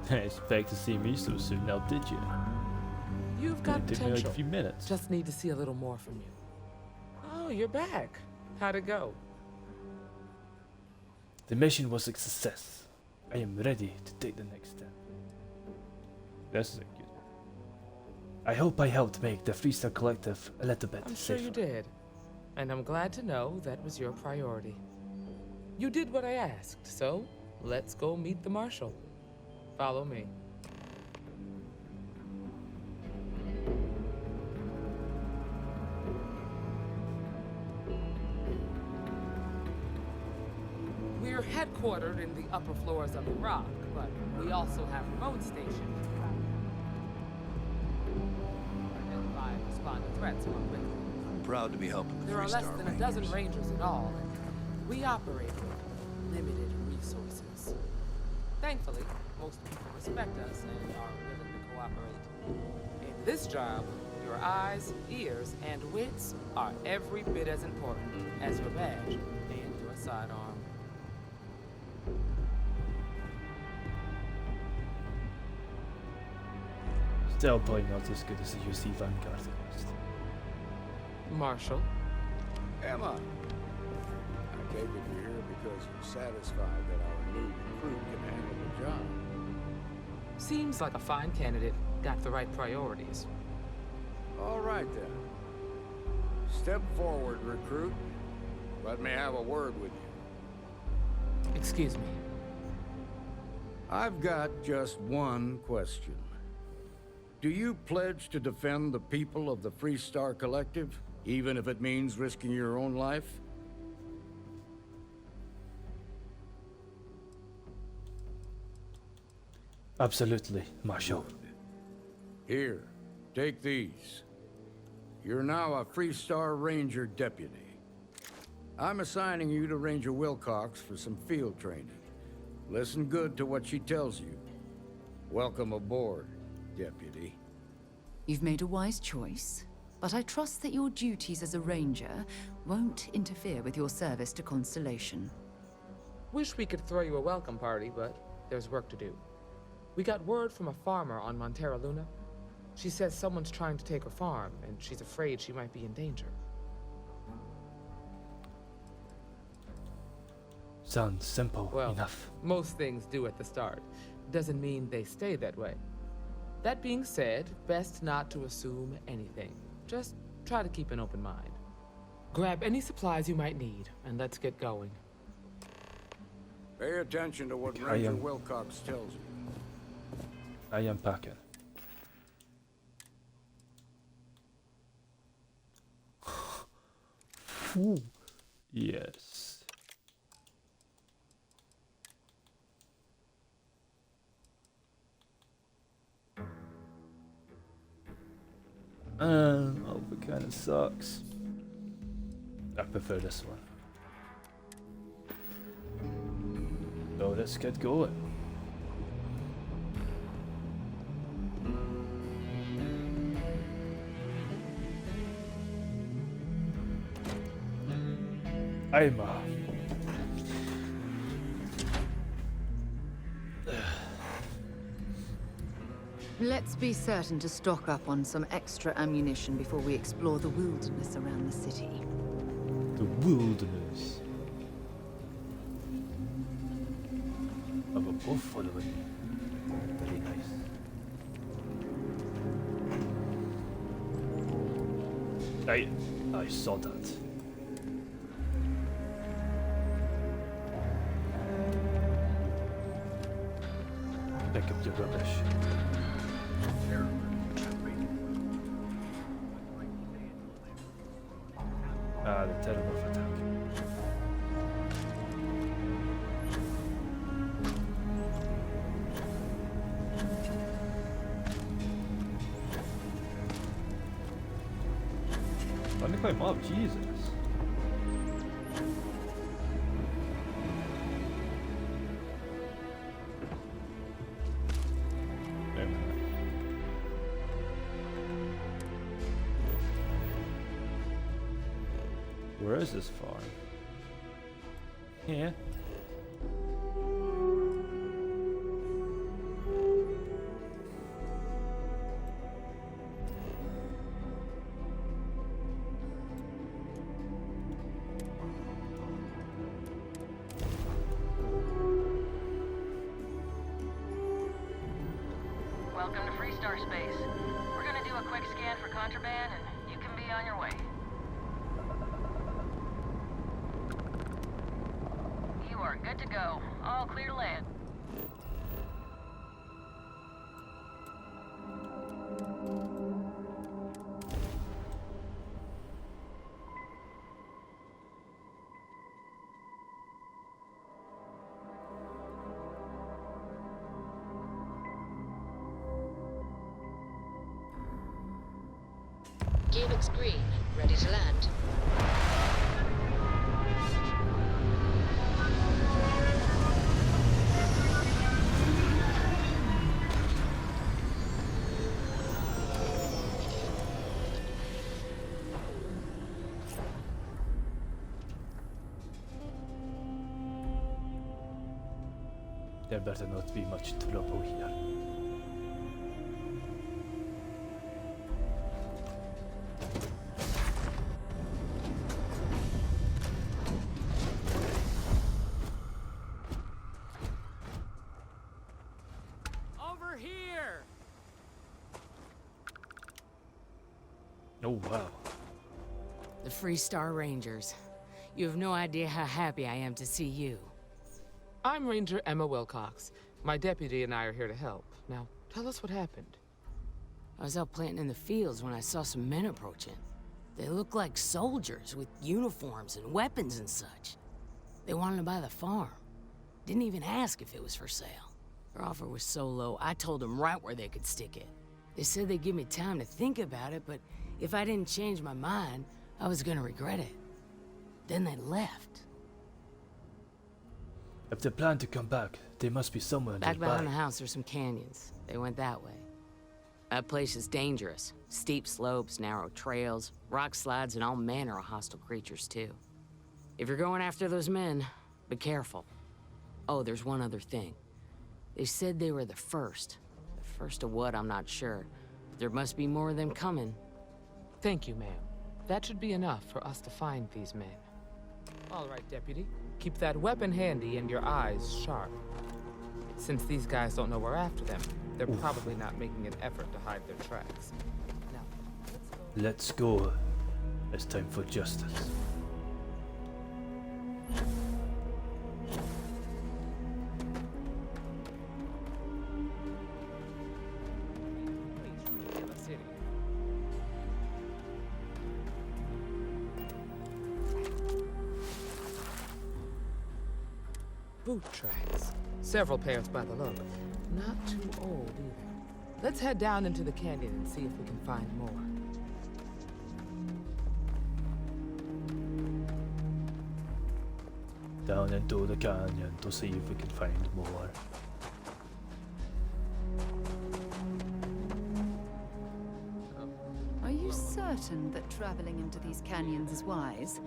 Didn't expect to see me so soon now, did you? You've got It took me potential. like a few minutes. Just need to see a little more from you. Oh, you're back. How'd it go? The mission was a success. I am ready to take the next step. This is a good one. I hope I helped make the Freestar Collective a little bit I'm sure safer. you did. And I'm glad to know that was your priority. You did what I asked, so let's go meet the Marshal. Follow me. We're headquartered in the upper floors of the Rock, but we also have remote stations. Identify and respond to threats more quickly. I'm proud to be helping the There are Freestar less than a dozen Rangers in all, and we operate with limited resources. Thankfully, most people respect us and are willing to cooperate. In this job, your eyes, ears, and wits are every bit as important as your badge and your sidearm. Still probably not as good as the UC Vanguard quest. Marshal? Emma, I take it you're here because you're satisfied that our new recruit can handle the job. Seems like a fine candidate. Got the right priorities. All right, then. Step forward, recruit. Let me have a word with you. Excuse me. I've got just one question. Do you pledge to defend the people of the Freestar Collective, even if it means risking your own life? Absolutely, Marshal. Here, take these. You're now a Freestar Ranger deputy. I'm assigning you to Ranger Wilcox for some field training. Listen good to what she tells you. Welcome aboard, deputy. You've made a wise choice, but I trust that your duties as a ranger won't interfere with your service to Constellation. Wish we could throw you a welcome party, but there's work to do. We got word from a farmer on Montera Luna. She says someone's trying to take her farm, and she's afraid she might be in danger. Sounds simple Well, enough. most things do at the start. Doesn't mean they stay that way. That being said, best not to assume anything. Just try to keep an open mind. Grab any supplies you might need, and let's get going. Pay attention to what I Ranger am- Wilcox tells you. I am packing. Ooh. Yes. Oh, it kind of sucks. I prefer this one. So let's get going. I'm Let's be certain to stock up on some extra ammunition before we explore the wilderness around the city. the wilderness. Of a buffalo. Very nice. I saw that. Pick up your rubbish. Ah, the Terrormorph attack. Let me climb up, Jesus. Wait a minute. Where is this farm? Here. Welcome to Freestar Space. We're gonna do a quick scan for contraband, and you can be on your way. You are good to go. All clear to land. Gear looks green, ready to land. There better not be much trouble here. Over here! Oh wow. The Freestar Rangers. You have no idea how happy I am to see you. I'm Ranger Emma Wilcox. My deputy and I are here to help. Now, tell us what happened. I was out planting in the fields when I saw some men approaching. They looked like soldiers with uniforms and weapons and such. They wanted to buy the farm. Didn't even ask if it was for sale. Their offer was so low, I told them right where they could stick it. They said they'd give me time to think about it, but if I didn't change my mind, I was gonna regret it. Then they left. If they plan to come back, they must be somewhere Back nearby. behind the house are some canyons. They went that way. That place is dangerous. Steep slopes, narrow trails, rock slides, and all manner of hostile creatures, too. If you're going after those men, be careful. Oh, there's one other thing. They said they were the first. The first of what, I'm not sure. But there must be more of them coming. Thank you, ma'am. That should be enough for us to find these men. All right, Deputy. Keep that weapon handy and your eyes sharp. Since these guys don't know we're after them, they're probably not making an effort to hide their tracks. Now, Let's go. It's time for justice. in the city. Boot tracks. Several pairs by the look. Not too old either. Let's head down into the canyon and see if we can find more. Down into the canyon to see if we can find more. Are you certain that traveling into these canyons is wise?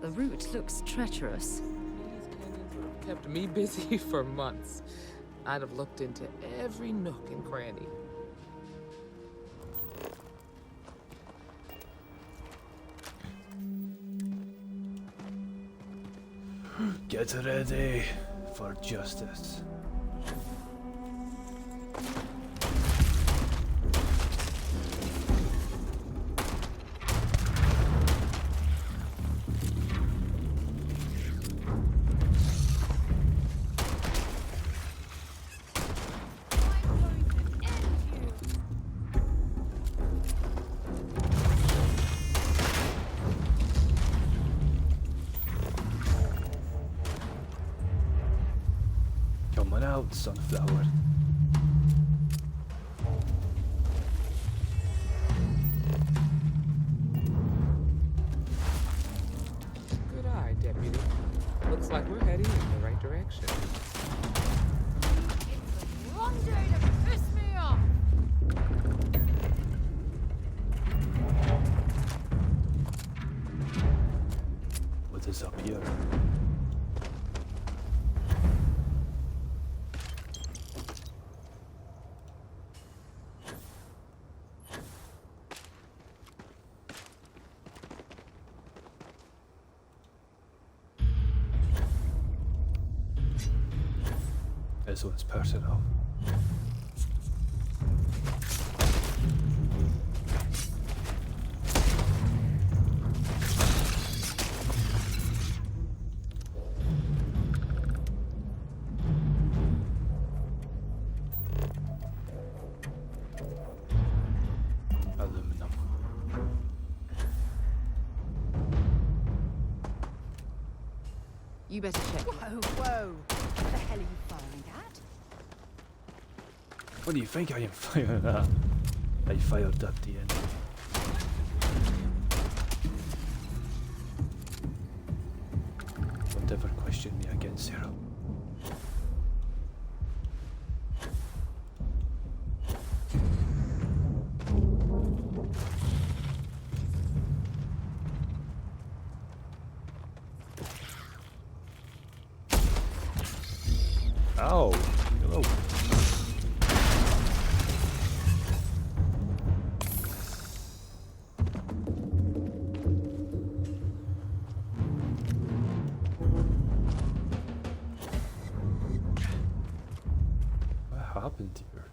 The route looks treacherous. These canyons would have kept me busy for months. I'd have looked into every nook and cranny. Get ready for justice. Come on out, sunflower. Good eye, Deputy. Looks like we're heading in the right direction. Wrong day to piss me off! What is up here? This one's personal. Aluminum. You better check. Whoa, whoa! What the hell are you firing at? What do you think I am firing at? I fired at the end. Don't ever question me again, Sarah. Ow! Hello. What happened here?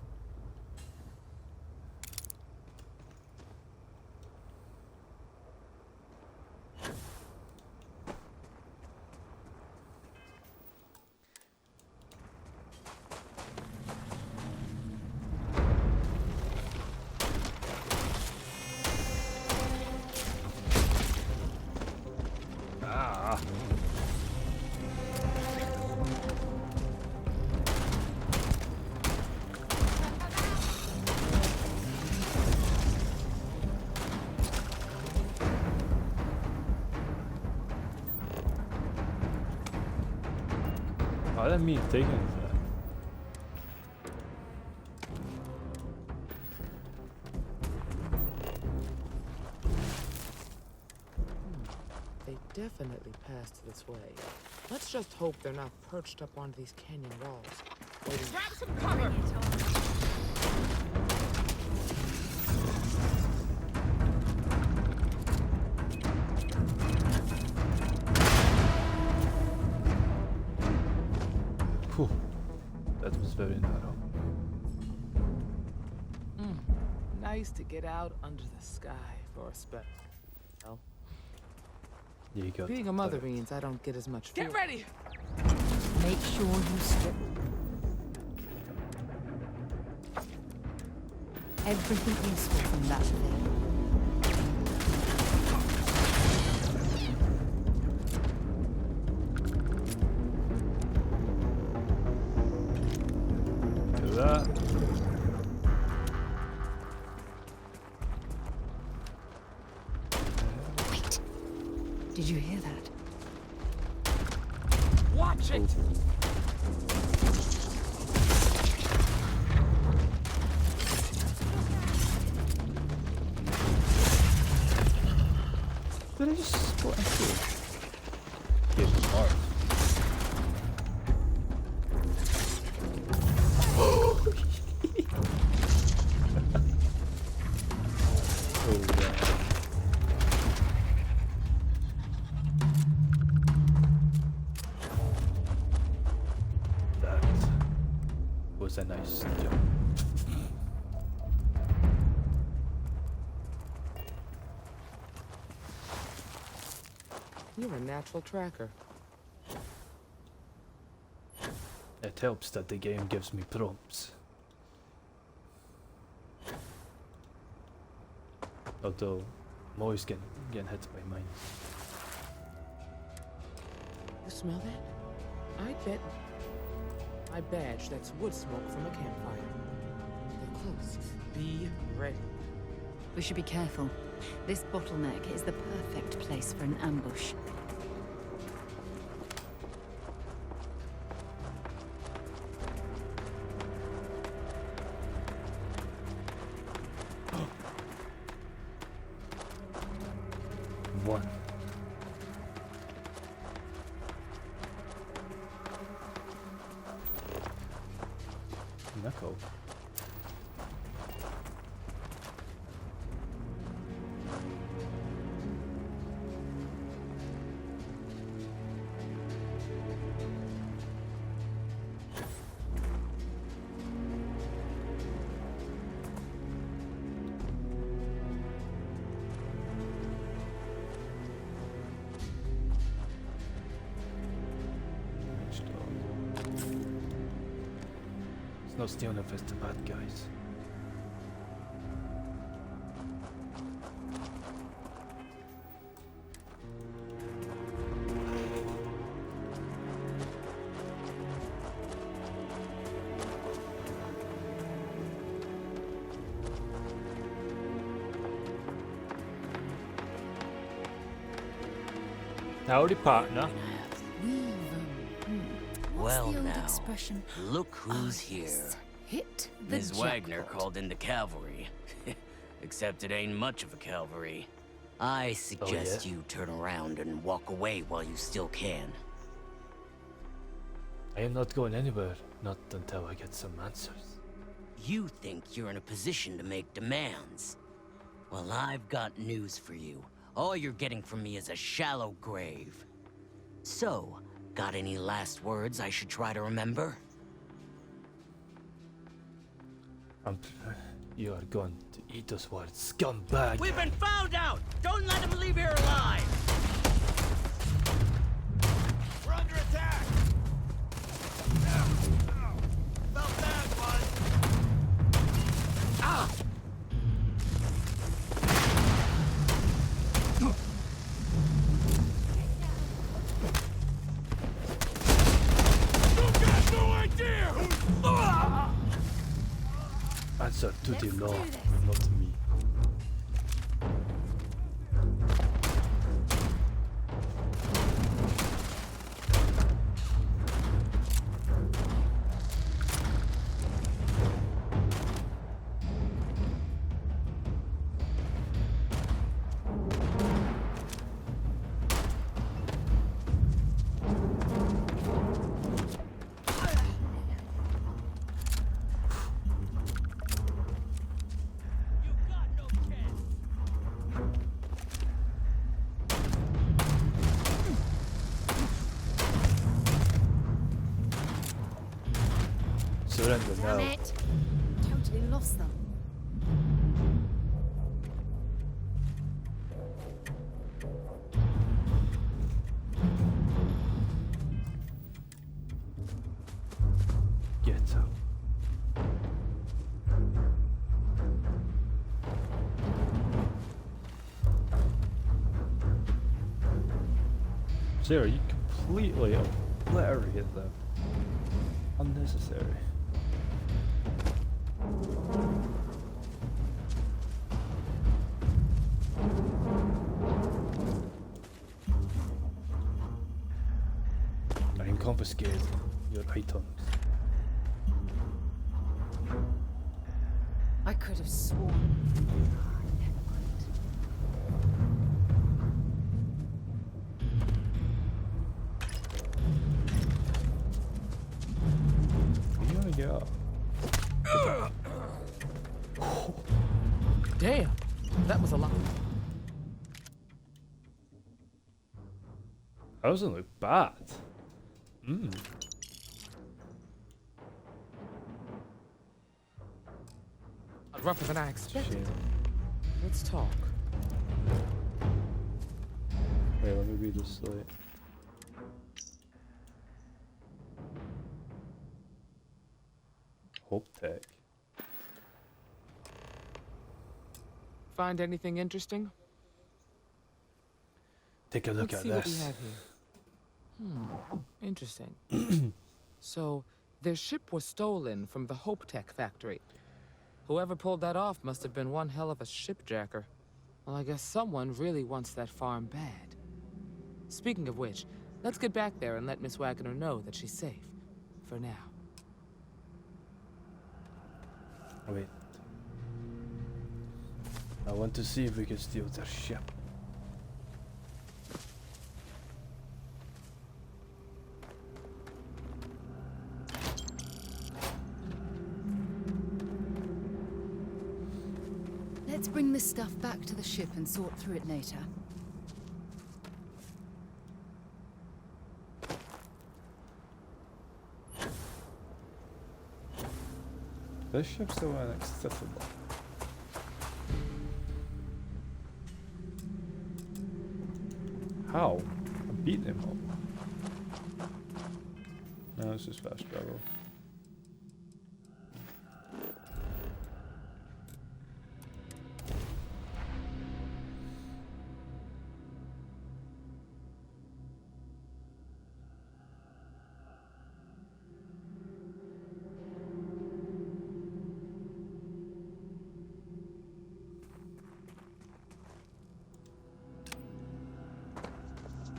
Ah. I didn't mean to take any of that. They definitely passed this way. Let's just hope they're not perched up onto these canyon walls. Waiting. Grab some cover! Whew. That was very narrow. Nice to get out under the sky for a spell. Yeah, you got Being a mother means I don't get as much fuel. Get ready! Make sure you strip. Everything useful from that thing. Do that. Wait. Did you hear that? Watch it! Did I just spot a kid? smart. Oh yeah. That was a nice jump. You're a natural tracker. It helps that the game gives me prompts. Although, I'm always getting hit by mines. You smell that? I badge that's wood smoke from a campfire. They're close. Be ready. We should be careful. This bottleneck is the perfect place for an ambush. One. Knuckle. No stealing if it's the bad guys. Howdy, partner. Well the old now, expression? look who's here. Hit the Ms. Wagner jackpot. called in the cavalry. Except it ain't much of a cavalry. I suggest you turn around and walk away while you still can. I am not going anywhere, not until I get some answers. You think you're in a position to make demands. Well, I've got news for you. All you're getting from me is a shallow grave. So, got any last words I should try to remember? You are going to eat us words, scumbag! We've been found out! Don't let him leave here alive! We're under attack! Felt that one! Ah! You got no idea who's... Answer to the law, not me. Surrender now. Damn it! Totally lost them. Get out. Sarah, you completely obliterated them. Unnecessary. I am confiscating your items. I could have sworn. Never mind. Damn, that was a lot. That doesn't look bad. Rougher than I expected. Shame. Let's talk. Wait, let me read this slate. Hope Tech. Find anything interesting? Take a look Let's at see what we this. have here. Interesting. So, their ship was stolen from the Hope Tech factory. Whoever pulled that off must have been one hell of a shipjacker. Well, I guess someone really wants that farm bad. Speaking of which, let's get back there and let Miss Wagner know that she's safe. For now. Wait. I want to see if we can steal their ship. Let's bring this stuff back to the ship and sort through it later. This ship's still inaccessible. How? I beat him up. No, it's just fast travel.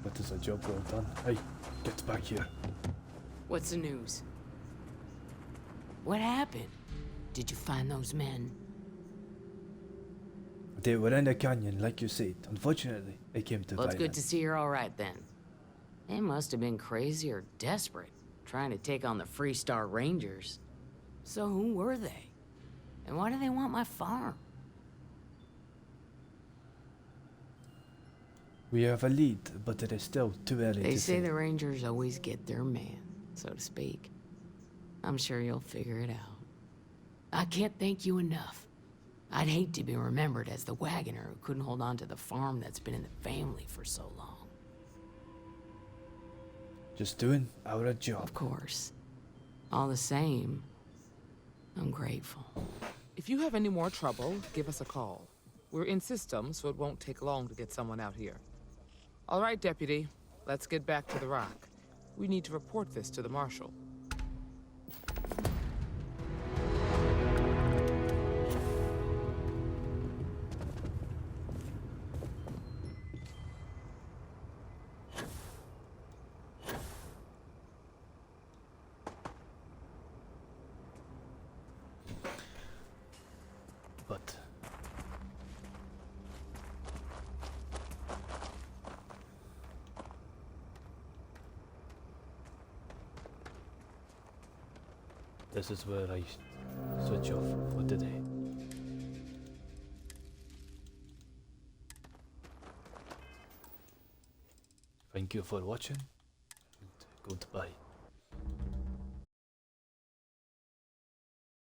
That is a job well done. Hey, get back here. What's the news? What happened? Did you find those men? They were in the canyon, like you said. Unfortunately, I came to Well, it's violence. good to see you're all right then. They must have been crazy or desperate, trying to take on the Freestar Rangers. So who were they? And why do they want my farm? We have a lead, but it is still too early They to say the Rangers always get their man, so to speak. I'm sure you'll figure it out. I can't thank you enough. I'd hate to be remembered as the wagoner who couldn't hold on to the farm that's been in the family for so long. Just doing our job. Of course. All the same, I'm grateful. If you have any more trouble, give us a call. We're in system, so it won't take long to get someone out here. All right, Deputy. Let's get back to the rock. We need to report this to the Marshal. But this is where I switch off for today. Thank you for watching, and goodbye.